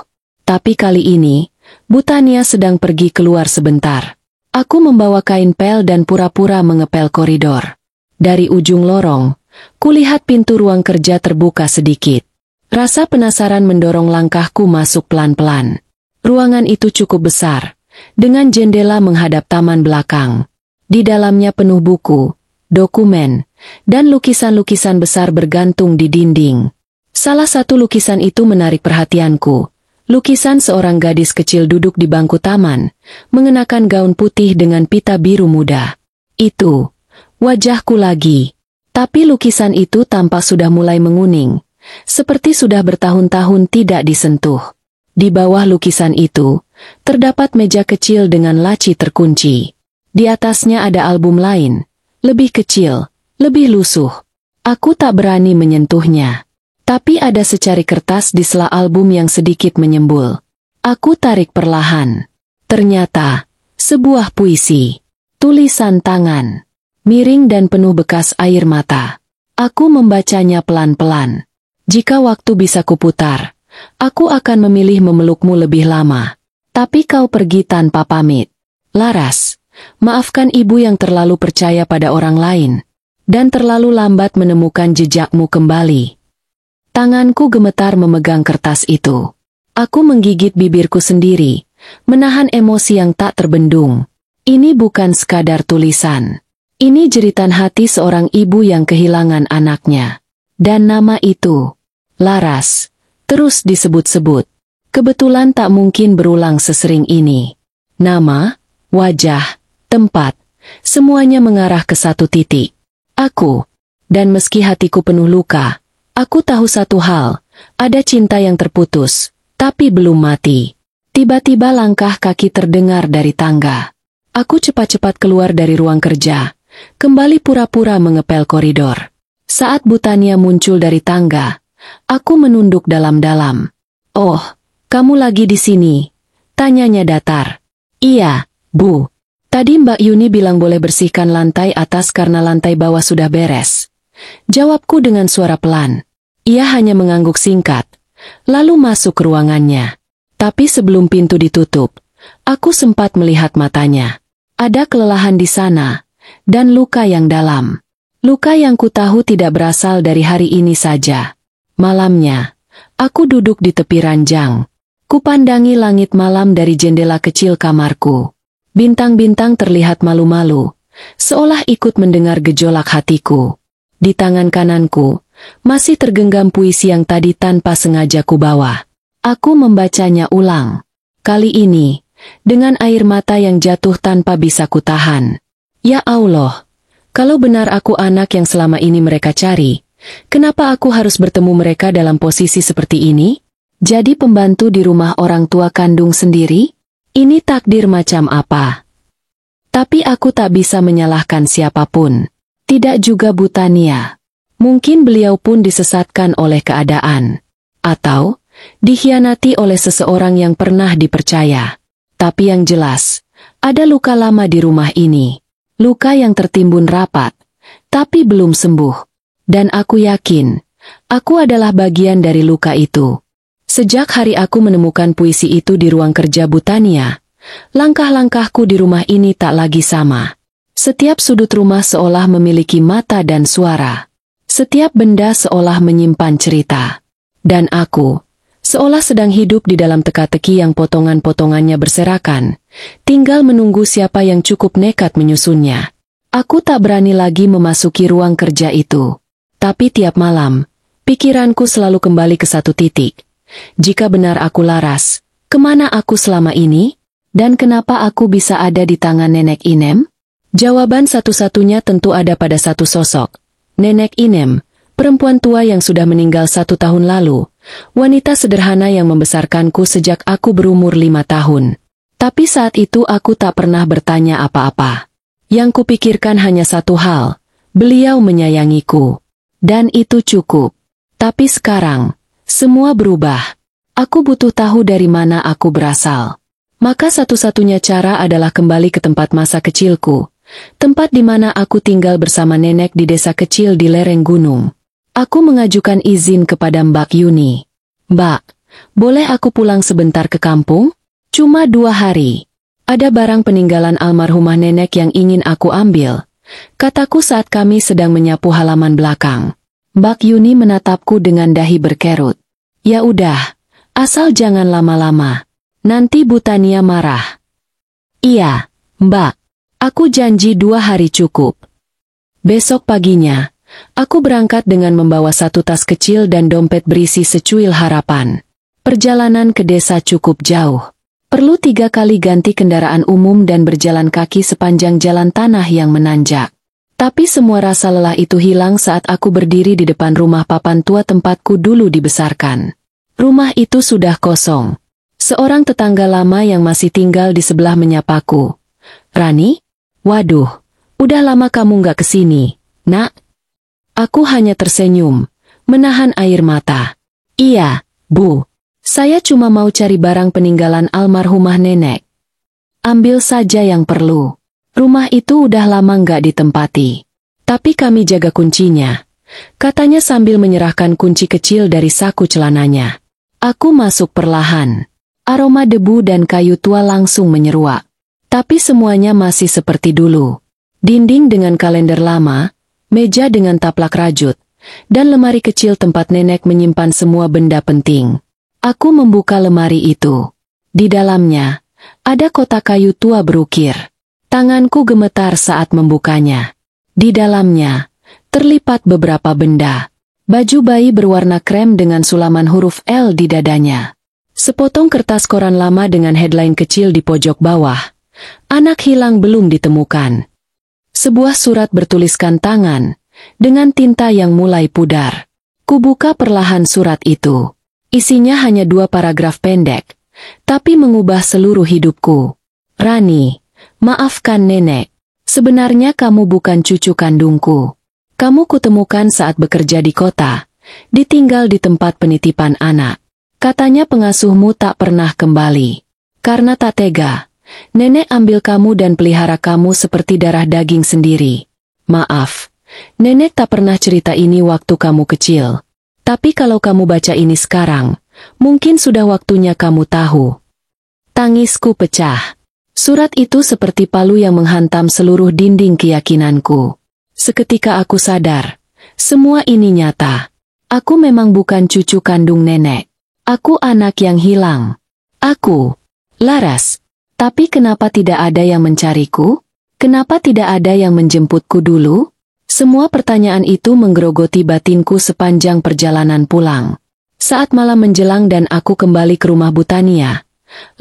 Tapi kali ini, Butania sedang pergi keluar sebentar. Aku membawa kain pel dan pura-pura mengepel koridor. Dari ujung lorong, kulihat pintu ruang kerja terbuka sedikit. Rasa penasaran mendorong langkahku masuk pelan-pelan. Ruangan itu cukup besar, dengan jendela menghadap taman belakang. Di dalamnya penuh buku, dokumen, dan lukisan-lukisan besar bergantung di dinding. Salah satu lukisan itu menarik perhatianku. Lukisan seorang gadis kecil duduk di bangku taman, mengenakan gaun putih dengan pita biru muda. Itu, wajahku lagi. Tapi lukisan itu tampak sudah mulai menguning, seperti sudah bertahun-tahun tidak disentuh. Di bawah lukisan itu, terdapat meja kecil dengan laci terkunci. Di atasnya ada album lain, lebih kecil, lebih lusuh. Aku tak berani menyentuhnya. Tapi ada secari kertas di sela album yang sedikit menyembul. Aku tarik perlahan. Ternyata, sebuah puisi. Tulisan tangan. Miring dan penuh bekas air mata. Aku membacanya pelan-pelan. Jika waktu bisa kuputar, aku akan memilih memelukmu lebih lama. Tapi kau pergi tanpa pamit. Laras, maafkan ibu yang terlalu percaya pada orang lain, dan terlalu lambat menemukan jejakmu kembali. Tanganku gemetar memegang kertas itu. Aku menggigit bibirku sendiri, menahan emosi yang tak terbendung. Ini bukan sekadar tulisan. Ini jeritan hati seorang ibu yang kehilangan anaknya. Dan nama itu, Laras, terus disebut-sebut. Kebetulan tak mungkin berulang sesering ini. Nama, wajah, tempat, semuanya mengarah ke satu titik. Aku. Dan meski hatiku penuh luka, aku tahu satu hal, ada cinta yang terputus, tapi belum mati. Tiba-tiba langkah kaki terdengar dari tangga. Aku cepat-cepat keluar dari ruang kerja, kembali pura-pura mengepel koridor. Saat Butania muncul dari tangga, aku menunduk dalam-dalam. "Oh, kamu lagi di sini?" tanyanya datar. "Iya, Bu. Tadi Mbak Yuni bilang boleh bersihkan lantai atas karena lantai bawah sudah beres." Jawabku dengan suara pelan. Ia hanya mengangguk singkat, lalu masuk ke ruangannya. Tapi sebelum pintu ditutup, aku sempat melihat matanya. Ada kelelahan di sana, dan luka yang dalam. Luka yang ku tahu tidak berasal dari hari ini saja. Malamnya, aku duduk di tepi ranjang. Kupandangi langit malam dari jendela kecil kamarku. Bintang-bintang terlihat malu-malu, seolah ikut mendengar gejolak hatiku. Di tangan kananku, masih tergenggam puisi yang tadi tanpa sengaja kubawa. Aku membacanya ulang. Kali ini, dengan air mata yang jatuh tanpa bisa kutahan. Ya Allah, kalau benar aku anak yang selama ini mereka cari, kenapa aku harus bertemu mereka dalam posisi seperti ini? Jadi pembantu di rumah orang tua kandung sendiri? Ini takdir macam apa? Tapi aku tak bisa menyalahkan siapapun. Tidak juga Butania. Mungkin beliau pun disesatkan oleh keadaan. Atau dikhianati oleh seseorang yang pernah dipercaya. Tapi yang jelas, ada luka lama di rumah ini. Luka yang tertimbun rapat, tapi belum sembuh. Dan aku yakin, aku adalah bagian dari luka itu. Sejak hari aku menemukan puisi itu di ruang kerja Butania, langkah-langkahku di rumah ini tak lagi sama. Setiap sudut rumah seolah memiliki mata dan suara. Setiap benda seolah menyimpan cerita. Dan aku, seolah sedang hidup di dalam teka-teki yang potongan-potongannya berserakan, tinggal menunggu siapa yang cukup nekat menyusunnya. Aku tak berani lagi memasuki ruang kerja itu. Tapi tiap malam, pikiranku selalu kembali ke satu titik. Jika benar aku Laras, kemana aku selama ini? Dan kenapa aku bisa ada di tangan Nenek Inem? Jawaban satu-satunya tentu ada pada satu sosok. Nenek Inem, perempuan tua yang sudah meninggal 1 tahun lalu. Wanita sederhana yang membesarkanku sejak aku berumur 5 tahun. Tapi saat itu aku tak pernah bertanya apa-apa. Yang kupikirkan hanya satu hal, beliau menyayangiku. Dan itu cukup. Tapi sekarang, semua berubah. Aku butuh tahu dari mana aku berasal. Maka satu-satunya cara adalah kembali ke tempat masa kecilku. Tempat di mana aku tinggal bersama nenek di desa kecil di lereng gunung. Aku mengajukan izin kepada Mbak Yuni. "Mbak, boleh aku pulang sebentar ke kampung? Cuma 2 hari. Ada barang peninggalan almarhumah nenek yang ingin aku ambil," kataku saat kami sedang menyapu halaman belakang. Mbak Yuni menatapku dengan dahi berkerut. "Ya udah, asal jangan lama-lama. Nanti Butania marah." "Iya, Mbak. Aku janji 2 hari cukup." Besok paginya, aku berangkat dengan membawa satu tas kecil dan dompet berisi secuil harapan. Perjalanan ke desa cukup jauh. Perlu 3 kali ganti kendaraan umum dan berjalan kaki sepanjang jalan tanah yang menanjak. Tapi semua rasa lelah itu hilang saat aku berdiri di depan rumah papan tua tempatku dulu dibesarkan. Rumah itu sudah kosong. Seorang tetangga lama yang masih tinggal di sebelah menyapaku. "Rani? Waduh, udah lama kamu nggak kesini, Nak?" Aku hanya tersenyum, menahan air mata. "Iya, Bu. Saya cuma mau cari barang peninggalan almarhumah nenek. Ambil saja yang perlu. Rumah itu udah lama nggak ditempati. Tapi kami jaga kuncinya," katanya sambil menyerahkan kunci kecil dari saku celananya. Aku masuk perlahan. Aroma debu dan kayu tua langsung menyeruak. Tapi semuanya masih seperti dulu. Dinding dengan kalender lama, meja dengan taplak rajut, dan lemari kecil tempat nenek menyimpan semua benda penting. Aku membuka lemari itu. Di dalamnya, ada kotak kayu tua berukir. Tanganku gemetar saat membukanya. Di dalamnya, terlipat beberapa benda. Baju bayi berwarna krem dengan sulaman huruf L di dadanya. Sepotong kertas koran lama dengan headline kecil di pojok bawah. Anak hilang belum ditemukan. Sebuah surat bertuliskan tangan, dengan tinta yang mulai pudar. Kubuka perlahan surat itu. Isinya hanya 2 paragraf pendek, tapi mengubah seluruh hidupku. Rani, maafkan nenek. Sebenarnya kamu bukan cucu kandungku. Kamu kutemukan saat bekerja di kota, ditinggal di tempat penitipan anak. Katanya pengasuhmu tak pernah kembali. Karena tak tega, nenek ambil kamu dan pelihara kamu seperti darah daging sendiri. Maaf, nenek tak pernah cerita ini waktu kamu kecil. Tapi kalau kamu baca ini sekarang, mungkin sudah waktunya kamu tahu. Tangisku pecah. Surat itu seperti palu yang menghantam seluruh dinding keyakinanku. Seketika aku sadar, semua ini nyata. Aku memang bukan cucu kandung nenek. Aku anak yang hilang. Aku, Laras. Tapi kenapa tidak ada yang mencariku? Kenapa tidak ada yang menjemputku dulu? Semua pertanyaan itu menggerogoti batinku sepanjang perjalanan pulang. Saat malam menjelang dan aku kembali ke rumah Butania,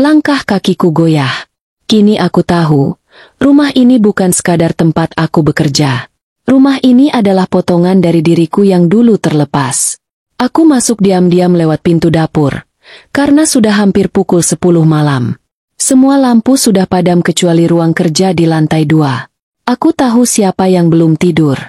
langkah kakiku goyah. Kini aku tahu, rumah ini bukan sekadar tempat aku bekerja. Rumah ini adalah potongan dari diriku yang dulu terlepas. Aku masuk diam-diam lewat pintu dapur, karena sudah hampir pukul 10 malam. Semua lampu sudah padam kecuali ruang kerja di lantai 2. Aku tahu siapa yang belum tidur.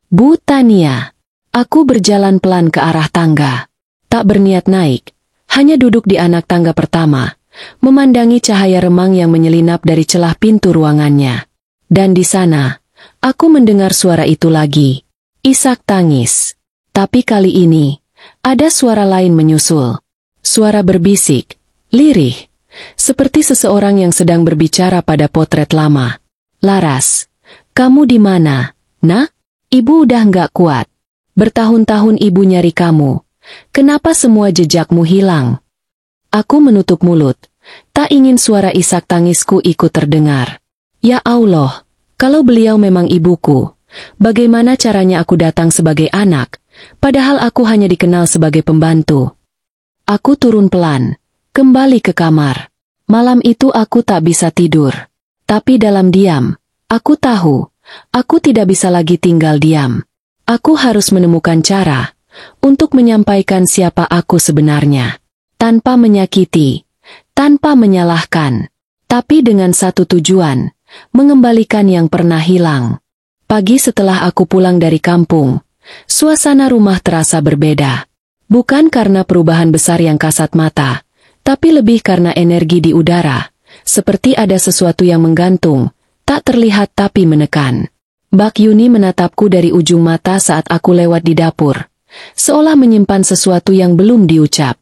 Butania. Aku berjalan pelan ke arah tangga. Tak berniat naik, hanya duduk di anak tangga pertama, memandangi cahaya remang yang menyelinap dari celah pintu ruangannya. Dan di sana, aku mendengar suara itu lagi. Isak tangis. Tapi kali ini, ada suara lain menyusul. Suara berbisik, lirih, seperti seseorang yang sedang berbicara pada potret lama. Laras, kamu di mana, nak? Ibu udah nggak kuat. Bertahun-tahun ibu nyari kamu. Kenapa semua jejakmu hilang? Aku menutup mulut. Tak ingin suara isak tangisku ikut terdengar. Ya Allah, kalau beliau memang ibuku, bagaimana caranya aku datang sebagai anak, padahal aku hanya dikenal sebagai pembantu? Aku turun pelan, kembali ke kamar. Malam itu aku tak bisa tidur. Tapi dalam diam, aku tahu, aku tidak bisa lagi tinggal diam. Aku harus menemukan cara untuk menyampaikan siapa aku sebenarnya. Tanpa menyakiti, tanpa menyalahkan, tapi dengan satu tujuan, mengembalikan yang pernah hilang. Pagi setelah aku pulang dari kampung, suasana rumah terasa berbeda. Bukan karena perubahan besar yang kasat mata, tapi lebih karena energi di udara, seperti ada sesuatu yang menggantung, tak terlihat tapi menekan. Mbak Yuni menatapku dari ujung mata saat aku lewat di dapur, seolah menyimpan sesuatu yang belum diucap.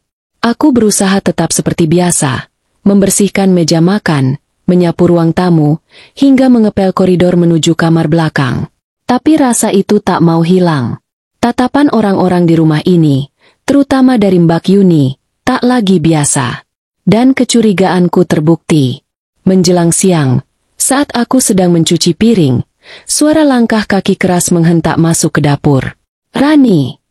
Aku berusaha tetap seperti biasa, membersihkan meja makan, menyapu ruang tamu, hingga mengepel koridor menuju kamar belakang. Tapi rasa itu tak mau hilang. Tatapan orang-orang di rumah ini, terutama dari Mbak Yuni, tak lagi biasa. Dan kecurigaanku terbukti. Menjelang siang, saat aku sedang mencuci piring, suara langkah kaki keras menghentak masuk ke dapur. Rani!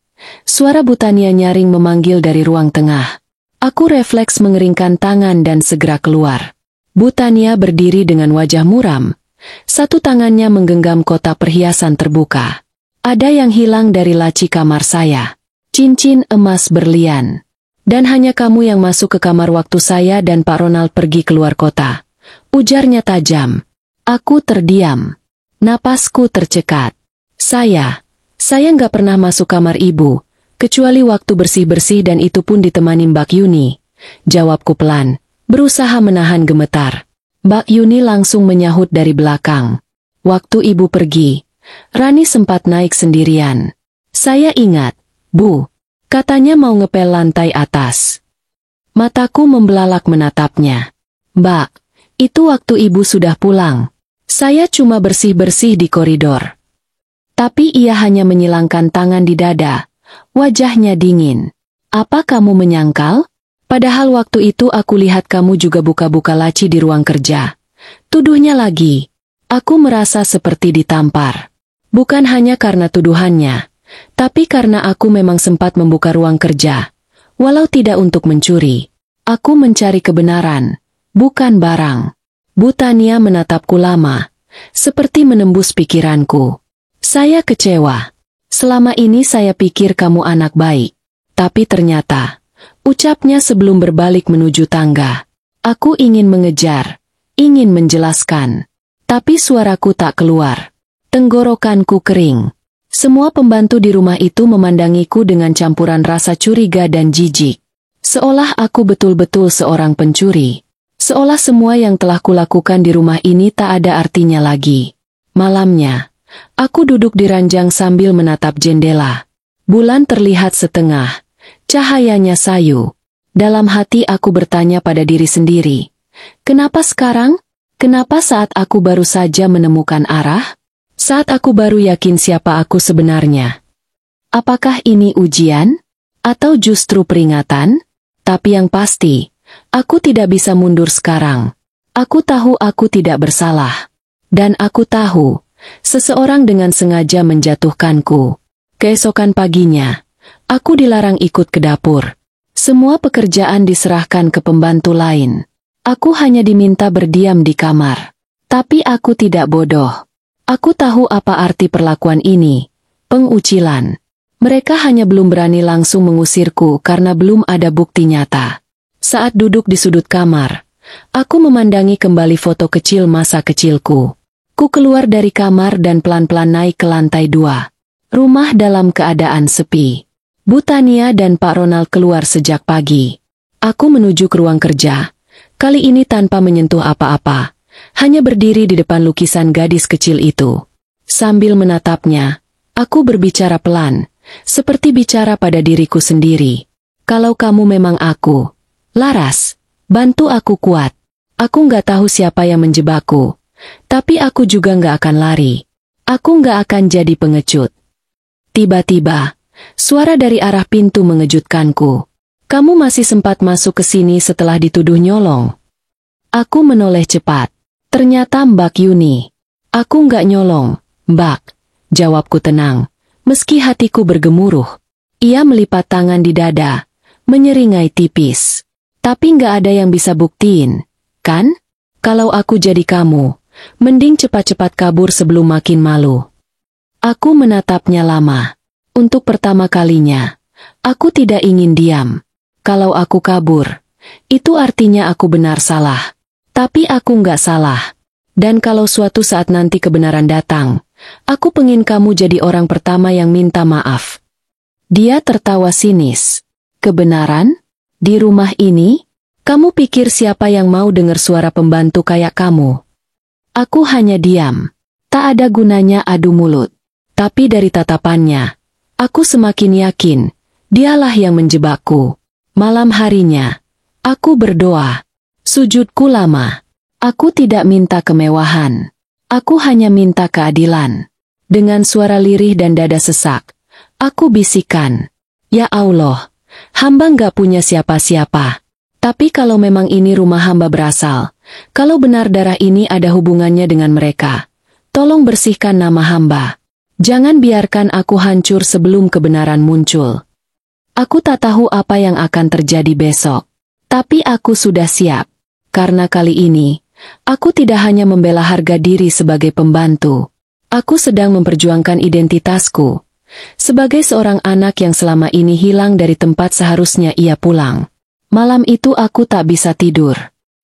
Suara Butania nyaring memanggil dari ruang tengah. Aku refleks mengeringkan tangan dan segera keluar. Butania berdiri dengan wajah muram. Satu tangannya menggenggam kotak perhiasan terbuka. Ada yang hilang dari laci kamar saya. Cincin emas berlian. Dan hanya kamu yang masuk ke kamar waktu saya dan Pak Ronald pergi keluar kota. Ujarnya tajam. Aku terdiam. Napasku tercekat. Saya nggak pernah masuk kamar ibu, kecuali waktu bersih-bersih dan itu pun ditemani Mbak Yuni. Jawabku pelan, berusaha menahan gemetar. Mbak Yuni langsung menyahut dari belakang. Waktu ibu pergi, Rani sempat naik sendirian. Saya ingat, Bu, katanya mau ngepel lantai atas. Mataku membelalak menatapnya. Mbak, itu waktu ibu sudah pulang. Saya cuma bersih-bersih di koridor. Tapi ia hanya menyilangkan tangan di dada. Wajahnya dingin. Apa kamu menyangkal? Padahal waktu itu aku lihat kamu juga buka-buka laci di ruang kerja. Tuduhnya lagi. Aku merasa seperti ditampar. Bukan hanya karena tuduhannya, tapi karena aku memang sempat membuka ruang kerja. Walau tidak untuk mencuri. Aku mencari kebenaran, bukan barang. Bu Tania menatapku lama, seperti menembus pikiranku. Saya kecewa. Selama ini saya pikir kamu anak baik. Tapi ternyata, ucapnya sebelum berbalik menuju tangga. Aku ingin mengejar, ingin menjelaskan. Tapi suaraku tak keluar. Tenggorokanku kering. Semua pembantu di rumah itu memandangiku dengan campuran rasa curiga dan jijik. Seolah aku betul-betul seorang pencuri. Seolah semua yang telah kulakukan di rumah ini tak ada artinya lagi. Malamnya, aku duduk di ranjang sambil menatap jendela. Bulan terlihat setengah, cahayanya sayu. Dalam hati aku bertanya pada diri sendiri, kenapa sekarang? Kenapa saat aku baru saja menemukan arah? Saat aku baru yakin siapa aku sebenarnya? Apakah ini ujian? Atau justru peringatan? Tapi yang pasti, aku tidak bisa mundur sekarang. Aku tahu aku tidak bersalah. Dan aku tahu, seseorang dengan sengaja menjatuhkanku. Keesokan paginya, aku dilarang ikut ke dapur. Semua pekerjaan diserahkan ke pembantu lain. Aku hanya diminta berdiam di kamar. Tapi aku tidak bodoh. Aku tahu apa arti perlakuan ini. Pengucilan. Mereka hanya belum berani langsung mengusirku karena belum ada bukti nyata. Saat duduk di sudut kamar, aku memandangi kembali foto kecil masa kecilku. Ku keluar dari kamar dan pelan-pelan naik ke lantai 2. Rumah dalam keadaan sepi. Bu Tania dan Pak Ronald keluar sejak pagi. Aku menuju ke ruang kerja. Kali ini tanpa menyentuh apa-apa. Hanya berdiri di depan lukisan gadis kecil itu. Sambil menatapnya, aku berbicara pelan. Seperti bicara pada diriku sendiri. Kalau kamu memang aku, Laras, bantu aku kuat. Aku nggak tahu siapa yang menjebakku. Tapi aku juga nggak akan lari. Aku nggak akan jadi pengecut. Tiba-tiba, suara dari arah pintu mengejutkanku. Kamu masih sempat masuk ke sini setelah dituduh nyolong. Aku menoleh cepat. Ternyata Mbak Yuni. Aku nggak nyolong, Mbak. Jawabku tenang. Meski hatiku bergemuruh, ia melipat tangan di dada, menyeringai tipis. Tapi nggak ada yang bisa buktiin, kan? Kalau aku jadi kamu, mending cepat-cepat kabur sebelum makin malu. Aku menatapnya lama. Untuk pertama kalinya, aku tidak ingin diam. Kalau aku kabur, itu artinya aku benar salah. Tapi aku nggak salah. Dan kalau suatu saat nanti kebenaran datang, aku pengen kamu jadi orang pertama yang minta maaf. Dia tertawa sinis. Kebenaran? Di rumah ini? Kamu pikir siapa yang mau dengar suara pembantu kayak kamu? Aku hanya diam. Tak ada gunanya adu mulut. Tapi dari tatapannya, aku semakin yakin, dialah yang menjebakku. Malam harinya, aku berdoa. Sujudku lama. Aku tidak minta kemewahan. Aku hanya minta keadilan. Dengan suara lirih dan dada sesak, aku bisikan, ya Allah, hamba nggak punya siapa-siapa. Tapi kalau memang ini rumah hamba berasal, kalau benar darah ini ada hubungannya dengan mereka, tolong bersihkan nama hamba. Jangan biarkan aku hancur sebelum kebenaran muncul. Aku tak tahu apa yang akan terjadi besok. Tapi aku sudah siap. Karena kali ini, aku tidak hanya membela harga diri sebagai pembantu. Aku sedang memperjuangkan identitasku. Sebagai seorang anak yang selama ini hilang dari tempat seharusnya ia pulang. Malam itu aku tak bisa tidur.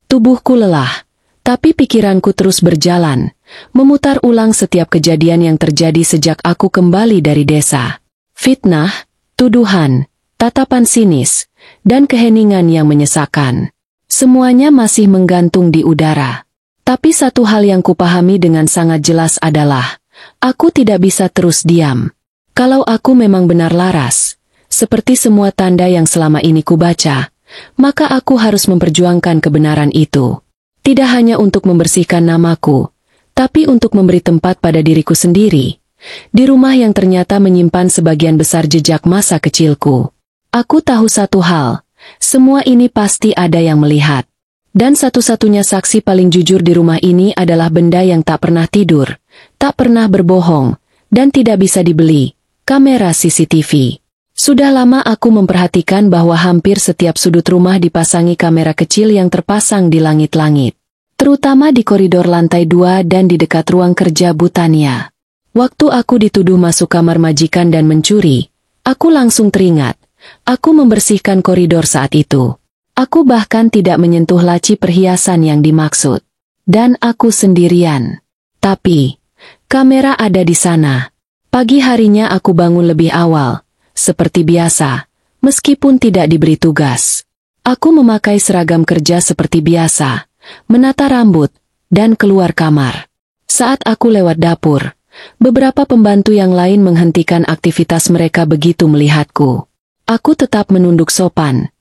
Tubuhku lelah, tapi pikiranku terus berjalan, memutar ulang setiap kejadian yang terjadi sejak aku kembali dari desa. Fitnah, tuduhan, tatapan sinis, dan keheningan yang menyesakan. Semuanya masih menggantung di udara. Tapi satu hal yang kupahami dengan sangat jelas adalah, aku tidak bisa terus diam. Kalau aku memang benar Laras, seperti semua tanda yang selama ini kubaca, maka aku harus memperjuangkan kebenaran itu. Tidak hanya untuk membersihkan namaku, tapi untuk memberi tempat pada diriku sendiri. Di rumah yang ternyata menyimpan sebagian besar jejak masa kecilku. Aku tahu satu hal, semua ini pasti ada yang melihat. Dan satu-satunya saksi paling jujur di rumah ini adalah benda yang tak pernah tidur, tak pernah berbohong, dan tidak bisa dibeli, kamera CCTV. Sudah lama aku memperhatikan bahwa hampir setiap sudut rumah dipasangi kamera kecil yang terpasang di langit-langit. Terutama di koridor lantai 2 dan di dekat ruang kerja Butania. Waktu aku dituduh masuk kamar majikan dan mencuri, aku langsung teringat. Aku membersihkan koridor saat itu. Aku bahkan tidak menyentuh laci perhiasan yang dimaksud. Dan aku sendirian. Tapi, kamera ada di sana. Pagi harinya aku bangun lebih awal, seperti biasa, meskipun tidak diberi tugas. Aku memakai seragam kerja seperti biasa, menata rambut, dan keluar kamar. Saat aku lewat dapur, beberapa pembantu yang lain menghentikan aktivitas mereka begitu melihatku. Aku tetap menunduk sopan.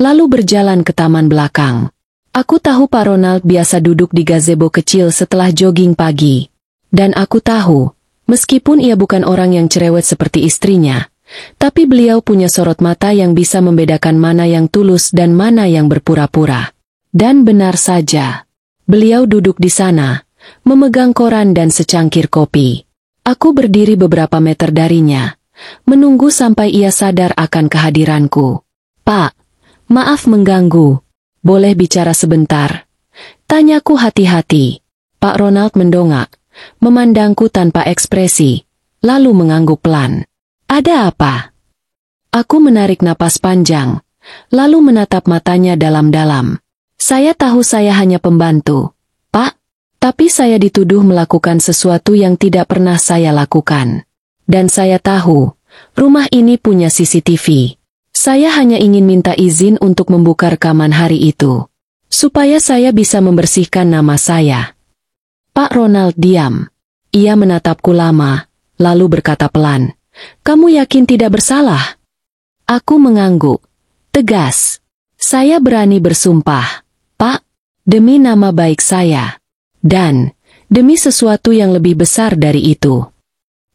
Lalu berjalan ke taman belakang. Aku tahu Pak Ronald biasa duduk di gazebo kecil setelah jogging pagi. Dan aku tahu, meskipun ia bukan orang yang cerewet seperti istrinya, tapi beliau punya sorot mata yang bisa membedakan mana yang tulus dan mana yang berpura-pura. Dan benar saja, beliau duduk di sana, memegang koran dan secangkir kopi. Aku berdiri beberapa meter darinya, menunggu sampai ia sadar akan kehadiranku. "Pak, maaf mengganggu. Boleh bicara sebentar?" Tanyaku hati-hati. Pak Ronald mendongak, memandangku tanpa ekspresi, lalu mengangguk pelan. "Ada apa?" Aku menarik napas panjang, lalu menatap matanya dalam-dalam. "Saya tahu saya hanya pembantu, Pak, tapi saya dituduh melakukan sesuatu yang tidak pernah saya lakukan. Dan saya tahu, rumah ini punya CCTV. Saya hanya ingin minta izin untuk membuka rekaman hari itu, supaya saya bisa membersihkan nama saya." Pak Ronald diam. Ia menatapku lama, lalu berkata pelan, "Kamu yakin tidak bersalah?" Aku mengangguk. Tegas. "Saya berani bersumpah, Pak, demi nama baik saya. Dan, demi sesuatu yang lebih besar dari itu."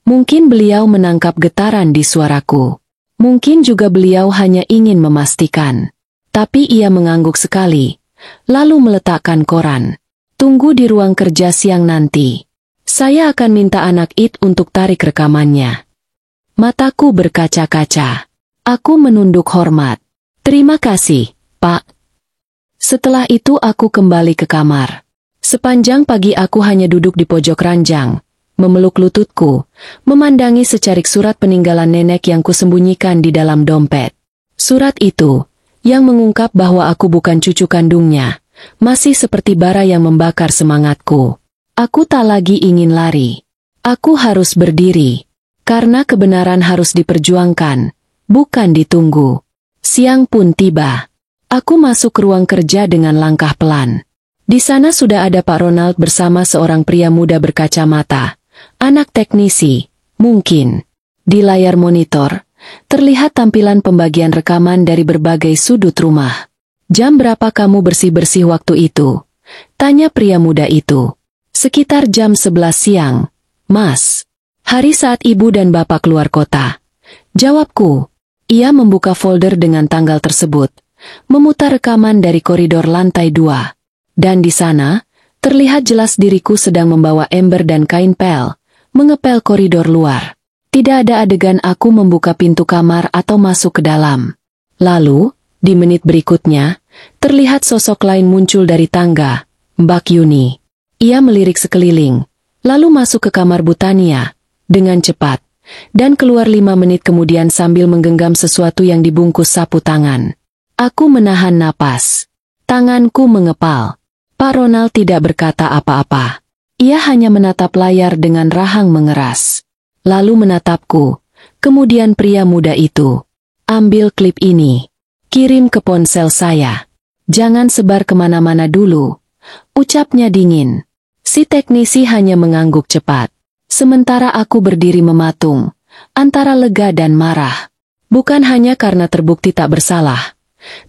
Mungkin beliau menangkap getaran di suaraku. Mungkin juga beliau hanya ingin memastikan. Tapi ia mengangguk sekali, lalu meletakkan koran. "Tunggu di ruang kerja siang nanti. Saya akan minta anak It untuk tarik rekamannya." Mataku berkaca-kaca. Aku menunduk hormat. "Terima kasih, Pak." Setelah itu aku kembali ke kamar. Sepanjang pagi aku hanya duduk di pojok ranjang, memeluk lututku, memandangi secarik surat peninggalan nenek yang kusembunyikan di dalam dompet. Surat itu, yang mengungkap bahwa aku bukan cucu kandungnya, masih seperti bara yang membakar semangatku. Aku tak lagi ingin lari. Aku harus berdiri. Karena kebenaran harus diperjuangkan, bukan ditunggu. Siang pun tiba. Aku masuk ke ruang kerja dengan langkah pelan. Di sana sudah ada Pak Ronald bersama seorang pria muda berkacamata. Anak teknisi, mungkin. Di layar monitor, terlihat tampilan pembagian rekaman dari berbagai sudut rumah. "Jam berapa kamu bersih-bersih waktu itu?" tanya pria muda itu. "Sekitar jam 11 siang, Mas. Hari saat ibu dan bapak keluar kota." Jawabku. Ia membuka folder dengan tanggal tersebut, memutar rekaman dari koridor lantai 2. Dan di sana, terlihat jelas diriku sedang membawa ember dan kain pel, mengepel koridor luar. Tidak ada adegan aku membuka pintu kamar atau masuk ke dalam. Lalu, di menit berikutnya, terlihat sosok lain muncul dari tangga, Mbak Yuni. Ia melirik sekeliling, lalu masuk ke kamar Butania, dengan cepat, dan keluar 5 menit kemudian sambil menggenggam sesuatu yang dibungkus sapu tangan. Aku menahan napas. Tanganku mengepal. Pak Ronald tidak berkata apa-apa. Ia hanya menatap layar dengan rahang mengeras. Lalu menatapku, kemudian pria muda itu. "Ambil klip ini. Kirim ke ponsel saya. Jangan sebar kemana-mana dulu," ucapnya dingin. Si teknisi hanya mengangguk cepat. Sementara aku berdiri mematung, antara lega dan marah. Bukan hanya karena terbukti tak bersalah,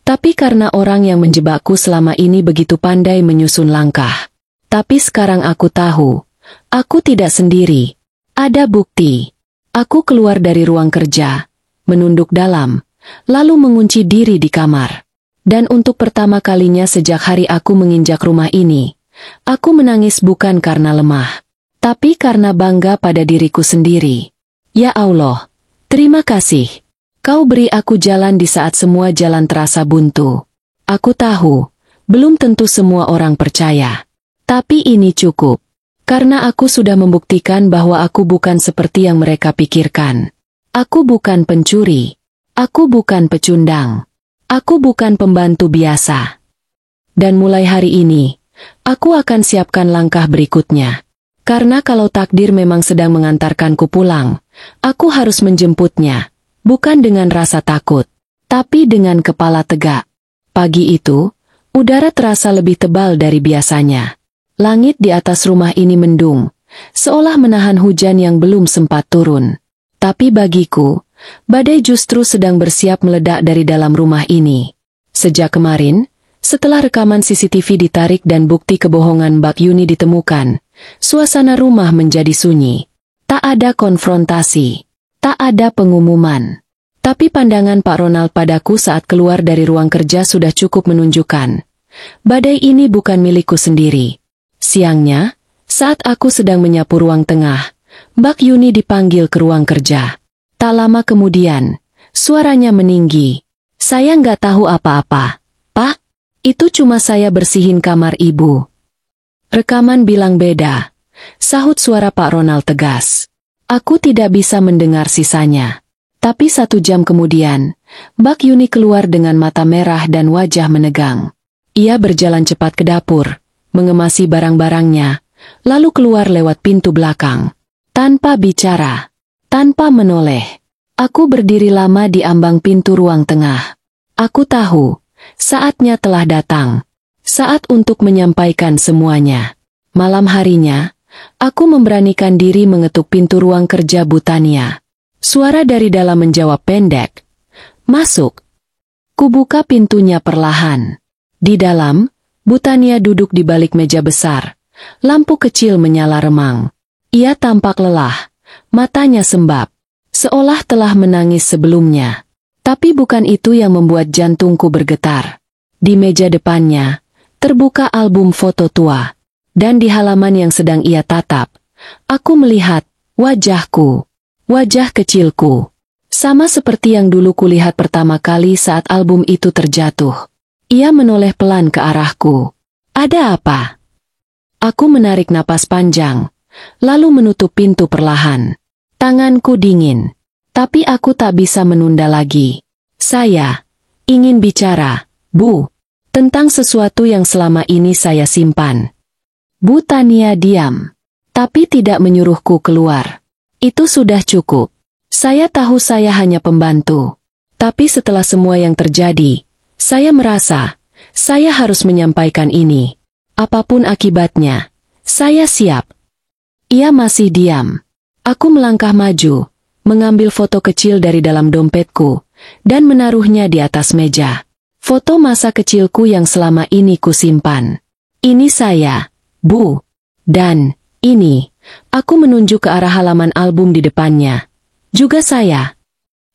Tapi karena orang yang menjebakku selama ini begitu pandai menyusun langkah. Tapi sekarang aku tahu, aku tidak sendiri. Ada bukti. Aku keluar dari ruang kerja, menunduk dalam, lalu mengunci diri di kamar. Dan untuk pertama kalinya sejak hari aku menginjak rumah ini, aku menangis bukan karena lemah, tapi karena bangga pada diriku sendiri. Ya Allah, terima kasih. Kau beri aku jalan di saat semua jalan terasa buntu. Aku tahu, belum tentu semua orang percaya. Tapi ini cukup. Karena aku sudah membuktikan bahwa aku bukan seperti yang mereka pikirkan. Aku bukan pencuri. Aku bukan pecundang. Aku bukan pembantu biasa. Dan mulai hari ini, aku akan siapkan langkah berikutnya. Karena kalau takdir memang sedang mengantarkanku pulang, aku harus menjemputnya. Bukan dengan rasa takut, tapi dengan kepala tegak. Pagi itu, udara terasa lebih tebal dari biasanya. Langit di atas rumah ini mendung, seolah menahan hujan yang belum sempat turun. Tapi bagiku, badai justru sedang bersiap meledak dari dalam rumah ini. Sejak kemarin, setelah rekaman CCTV ditarik dan bukti kebohongan Mbak Yuni ditemukan, suasana rumah menjadi sunyi. Tak ada konfrontasi. Tak ada pengumuman. Tapi pandangan Pak Ronald padaku saat keluar dari ruang kerja sudah cukup menunjukkan. Badai ini bukan milikku sendiri. Siangnya, saat aku sedang menyapu ruang tengah, Mbak Yuni dipanggil ke ruang kerja. Tak lama kemudian, suaranya meninggi. Saya nggak tahu apa-apa. Pak, itu cuma saya bersihin kamar ibu. Rekaman bilang beda. Sahut suara Pak Ronald tegas. Aku tidak bisa mendengar sisanya. Tapi 1 jam kemudian, Mbak Yuni keluar dengan mata merah dan wajah menegang. Ia berjalan cepat ke dapur, mengemasi barang-barangnya, lalu keluar lewat pintu belakang. Tanpa bicara, tanpa menoleh, aku berdiri lama di ambang pintu ruang tengah. Aku tahu, saatnya telah datang. Saat untuk menyampaikan semuanya. Malam harinya, aku memberanikan diri mengetuk pintu ruang kerja Bu Tania. Suara dari dalam menjawab pendek. Masuk. Kubuka pintunya perlahan. Di dalam, Bu Tania duduk di balik meja besar. Lampu kecil menyala remang. Ia tampak lelah. Matanya sembab. Seolah telah menangis sebelumnya. Tapi bukan itu yang membuat jantungku bergetar. Di meja depannya, terbuka album foto tua. Dan di halaman yang sedang ia tatap, aku melihat wajahku, wajah kecilku. Sama seperti yang dulu kulihat pertama kali saat album itu terjatuh. Ia menoleh pelan ke arahku. Ada apa? Aku menarik napas panjang, lalu menutup pintu perlahan. Tanganku dingin, tapi aku tak bisa menunda lagi. Saya ingin bicara, Bu, tentang sesuatu yang selama ini saya simpan. Bu Tania diam, tapi tidak menyuruhku keluar. Itu sudah cukup. Saya tahu saya hanya pembantu. Tapi setelah semua yang terjadi, saya merasa, saya harus menyampaikan ini. Apapun akibatnya, saya siap. Ia masih diam. Aku melangkah maju, mengambil foto kecil dari dalam dompetku, dan menaruhnya di atas meja. Foto masa kecilku yang selama ini kusimpan. Ini saya, Bu. Dan, ini, aku menunjuk ke arah halaman album di depannya. Juga saya.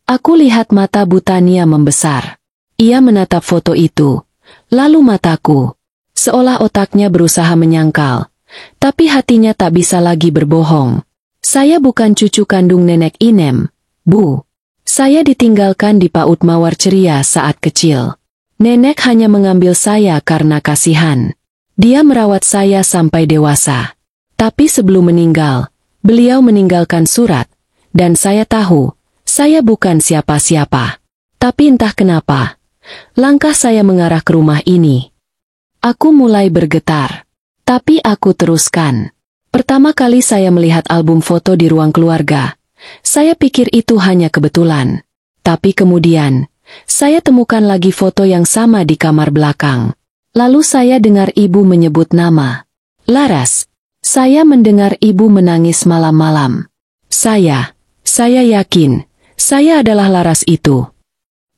Aku lihat mata Bu Tania membesar. Ia menatap foto itu. Lalu mataku. Seolah otaknya berusaha menyangkal. Tapi hatinya tak bisa lagi berbohong. Saya bukan cucu kandung Nenek Inem, Bu. Saya ditinggalkan di PAUD Mawar Ceria saat kecil. Nenek hanya mengambil saya karena kasihan. Dia merawat saya sampai dewasa. Tapi sebelum meninggal, beliau meninggalkan surat, dan saya tahu, saya bukan siapa-siapa. Tapi entah kenapa, langkah saya mengarah ke rumah ini. Aku mulai bergetar. Tapi aku teruskan. Pertama kali saya melihat album foto di ruang keluarga, saya pikir itu hanya kebetulan. Tapi kemudian, saya temukan lagi foto yang sama di kamar belakang. Lalu saya dengar ibu menyebut nama. Laras. Saya mendengar ibu menangis malam-malam. Saya yakin, saya adalah Laras itu.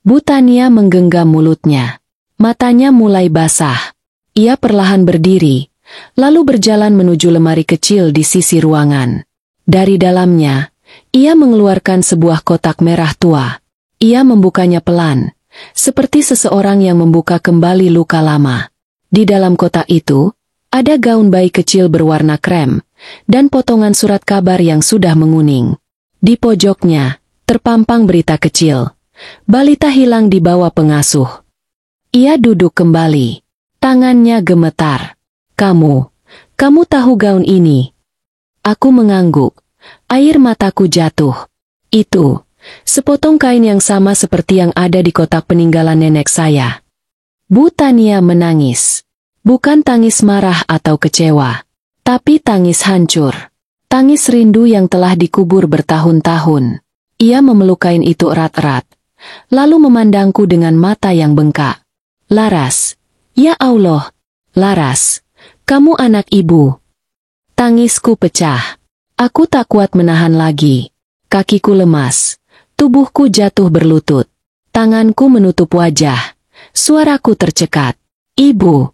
Bu Tania menggenggam mulutnya. Matanya mulai basah. Ia perlahan berdiri, lalu berjalan menuju lemari kecil di sisi ruangan. Dari dalamnya, ia mengeluarkan sebuah kotak merah tua. Ia membukanya pelan, seperti seseorang yang membuka kembali luka lama. Di dalam kotak itu, ada gaun bayi kecil berwarna krem, dan potongan surat kabar yang sudah menguning. Di pojoknya, terpampang berita kecil. Balita hilang di bawah pengasuh. Ia duduk kembali. Tangannya gemetar. Kamu tahu gaun ini? Aku mengangguk. Air mataku jatuh. Itu, sepotong kain yang sama seperti yang ada di kotak peninggalan nenek saya. Bu Tania menangis. Bukan tangis marah atau kecewa, tapi tangis hancur. Tangis rindu yang telah dikubur bertahun-tahun. Ia memeluk kain itu erat-erat, lalu memandangku dengan mata yang bengkak. Laras, ya Allah, Laras, kamu anak ibu. Tangisku pecah. Aku tak kuat menahan lagi. Kakiku lemas, tubuhku jatuh berlutut. Tanganku menutup wajah. Suaraku tercekat. Ibu.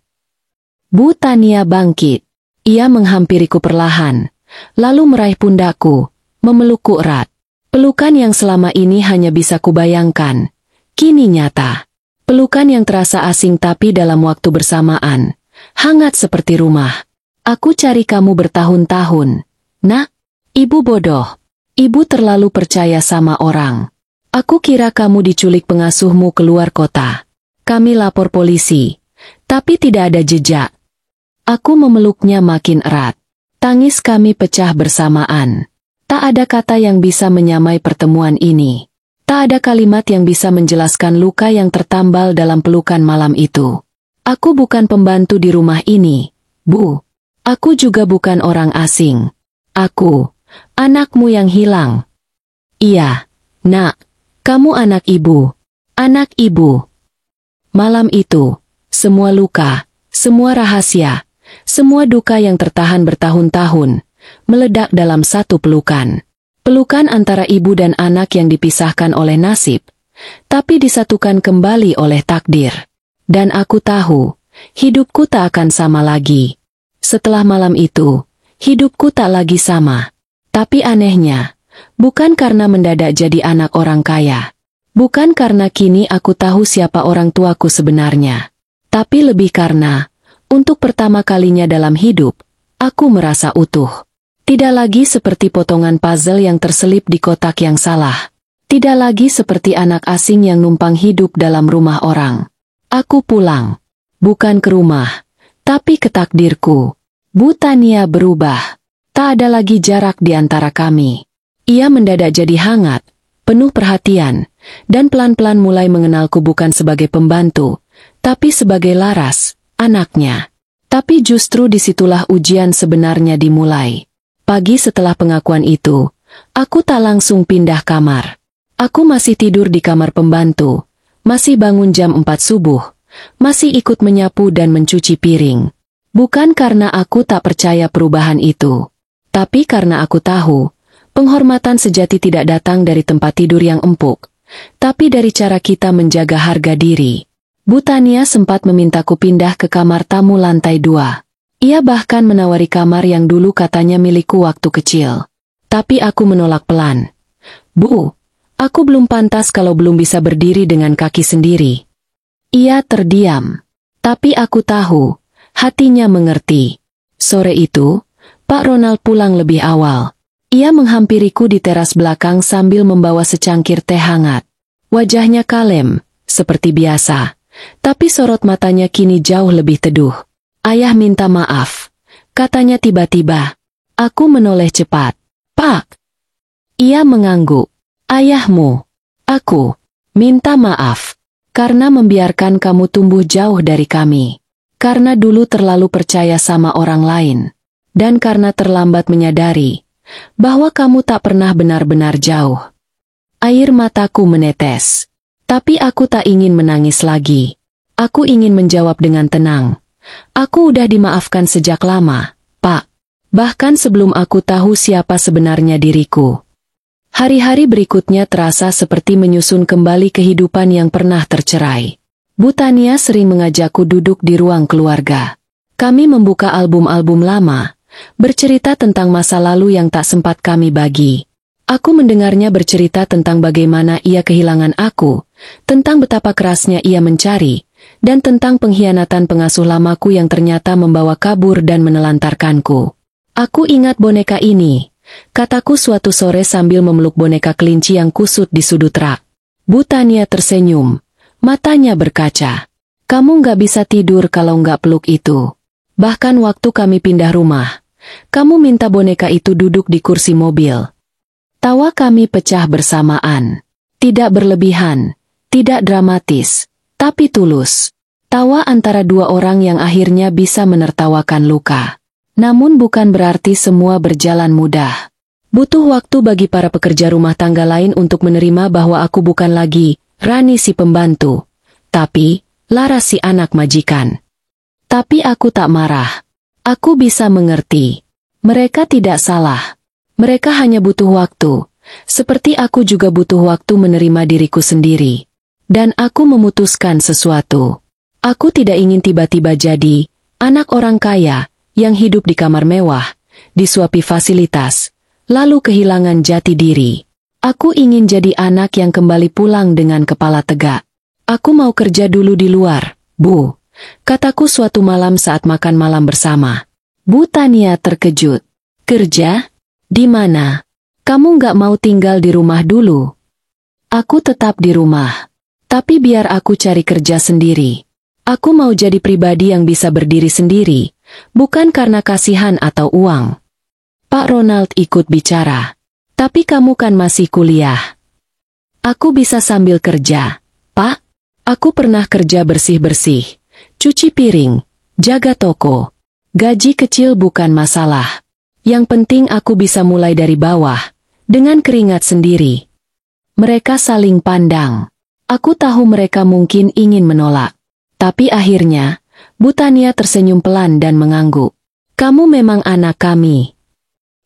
Bu Tania bangkit. Ia menghampiriku perlahan, lalu meraih pundakku, memelukku erat. Pelukan yang selama ini hanya bisa kubayangkan, kini nyata. Pelukan yang terasa asing tapi dalam waktu bersamaan, hangat seperti rumah. Aku cari kamu bertahun-tahun. Nak, ibu bodoh. Ibu terlalu percaya sama orang. Aku kira kamu diculik pengasuhmu keluar kota. Kami lapor polisi, tapi tidak ada jejak. Aku memeluknya makin erat. Tangis kami pecah bersamaan. Tak ada kata yang bisa menyamai pertemuan ini. Tak ada kalimat yang bisa menjelaskan luka yang tertambal dalam pelukan malam itu. Aku bukan pembantu di rumah ini, Bu. Aku juga bukan orang asing. Aku, anakmu yang hilang. Iya, Nak, kamu anak ibu. Anak ibu. Malam itu, semua luka, semua rahasia, semua duka yang tertahan bertahun-tahun, meledak dalam satu pelukan. Pelukan antara ibu dan anak yang dipisahkan oleh nasib, tapi disatukan kembali oleh takdir. Dan aku tahu, hidupku tak akan sama lagi. Setelah malam itu, hidupku tak lagi sama. Tapi anehnya, bukan karena mendadak jadi anak orang kaya. Bukan karena kini aku tahu siapa orang tuaku sebenarnya. Tapi lebih karena, untuk pertama kalinya dalam hidup, aku merasa utuh. Tidak lagi seperti potongan puzzle yang terselip di kotak yang salah. Tidak lagi seperti anak asing yang numpang hidup dalam rumah orang. Aku pulang. Bukan ke rumah, tapi ke takdirku. Bu Tania berubah. Tak ada lagi jarak di antara kami. Ia mendadak jadi hangat, penuh perhatian, dan pelan-pelan mulai mengenalku bukan sebagai pembantu, tapi sebagai Laras, anaknya. Tapi justru disitulah ujian sebenarnya dimulai. Pagi setelah pengakuan itu, aku tak langsung pindah kamar. Aku masih tidur di kamar pembantu, masih bangun jam 4 subuh, masih ikut menyapu dan mencuci piring. Bukan karena aku tak percaya perubahan itu, tapi karena aku tahu, penghormatan sejati tidak datang dari tempat tidur yang empuk, tapi dari cara kita menjaga harga diri. Bu Tania sempat memintaku pindah ke kamar tamu lantai 2. Ia bahkan menawari kamar yang dulu katanya milikku waktu kecil. Tapi aku menolak pelan. Bu, aku belum pantas kalau belum bisa berdiri dengan kaki sendiri. Ia terdiam. Tapi aku tahu, hatinya mengerti. Sore itu, Pak Ronald pulang lebih awal. Ia menghampiriku di teras belakang sambil membawa secangkir teh hangat. Wajahnya kalem, seperti biasa. Tapi sorot matanya kini jauh lebih teduh. Ayah minta maaf, katanya tiba-tiba. Aku menoleh cepat. Pak. Ia mengangguk. Ayahmu. Aku. Minta maaf. Karena membiarkan kamu tumbuh jauh dari kami. Karena dulu terlalu percaya sama orang lain. Dan karena terlambat menyadari bahwa kamu tak pernah benar-benar jauh. Air mataku menetes. Tapi aku tak ingin menangis lagi. Aku ingin menjawab dengan tenang. Aku udah dimaafkan sejak lama, Pak. Bahkan sebelum aku tahu siapa sebenarnya diriku. Hari-hari berikutnya terasa seperti menyusun kembali kehidupan yang pernah tercerai. Bu Tania sering mengajakku duduk di ruang keluarga. Kami membuka album-album lama, bercerita tentang masa lalu yang tak sempat kami bagi. Aku mendengarnya bercerita tentang bagaimana ia kehilangan aku, tentang betapa kerasnya ia mencari, dan tentang pengkhianatan pengasuh lamaku yang ternyata membawa kabur dan menelantarkanku. Aku ingat boneka ini, kataku suatu sore sambil memeluk boneka kelinci yang kusut di sudut rak. Bu Tania tersenyum, matanya berkaca. Kamu nggak bisa tidur kalau nggak peluk itu. Bahkan waktu kami pindah rumah, kamu minta boneka itu duduk di kursi mobil. Tawa kami pecah bersamaan. Tidak berlebihan, tidak dramatis, tapi tulus. Tawa antara dua orang yang akhirnya bisa menertawakan luka. Namun bukan berarti semua berjalan mudah. Butuh waktu bagi para pekerja rumah tangga lain untuk menerima bahwa aku bukan lagi Rani si pembantu, tapi Laras si anak majikan. Tapi aku tak marah. Aku bisa mengerti. Mereka tidak salah. Mereka hanya butuh waktu. Seperti aku juga butuh waktu menerima diriku sendiri. Dan aku memutuskan sesuatu. Aku tidak ingin tiba-tiba jadi anak orang kaya yang hidup di kamar mewah, disuapi fasilitas, lalu kehilangan jati diri. Aku ingin jadi anak yang kembali pulang dengan kepala tegak. Aku mau kerja dulu di luar, Bu, kataku suatu malam saat makan malam bersama. Bu Tania terkejut. Kerja? Di mana? Kamu nggak mau tinggal di rumah dulu? Aku tetap di rumah. Tapi biar aku cari kerja sendiri. Aku mau jadi pribadi yang bisa berdiri sendiri, bukan karena kasihan atau uang. Pak Ronald ikut bicara. Tapi kamu kan masih kuliah. Aku bisa sambil kerja, Pak. Aku pernah kerja bersih-bersih, cuci piring, jaga toko. Gaji kecil bukan masalah. Yang penting aku bisa mulai dari bawah, dengan keringat sendiri. Mereka saling pandang. Aku tahu mereka mungkin ingin menolak. Tapi akhirnya, Bu Tania tersenyum pelan dan mengangguk. Kamu memang anak kami.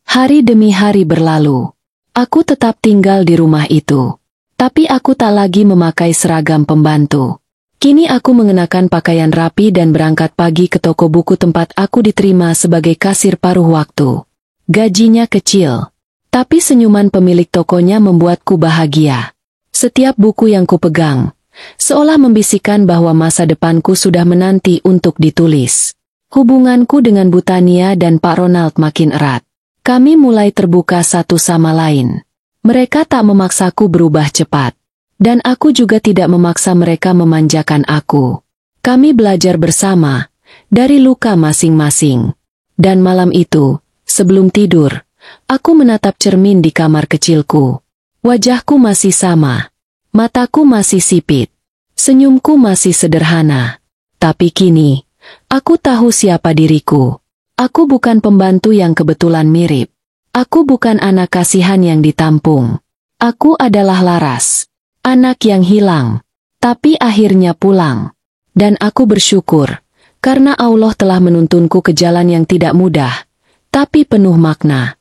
Hari demi hari berlalu. Aku tetap tinggal di rumah itu. Tapi aku tak lagi memakai seragam pembantu. Kini aku mengenakan pakaian rapi dan berangkat pagi ke toko buku tempat aku diterima sebagai kasir paruh waktu. Gajinya kecil. Tapi senyuman pemilik tokonya membuatku bahagia. Setiap buku yang kupegang, seolah membisikkan bahwa masa depanku sudah menanti untuk ditulis. Hubunganku dengan Bu Tania dan Pak Ronald makin erat. Kami mulai terbuka satu sama lain. Mereka tak memaksaku berubah cepat. Dan aku juga tidak memaksa mereka memanjakan aku. Kami belajar bersama, dari luka masing-masing. Dan malam itu, sebelum tidur, aku menatap cermin di kamar kecilku. Wajahku masih sama. Mataku masih sipit. Senyumku masih sederhana. Tapi kini, aku tahu siapa diriku. Aku bukan pembantu yang kebetulan mirip. Aku bukan anak kasihan yang ditampung. Aku adalah Laras. Anak yang hilang, tapi akhirnya pulang. Dan aku bersyukur, karena Allah telah menuntunku ke jalan yang tidak mudah, tapi penuh makna.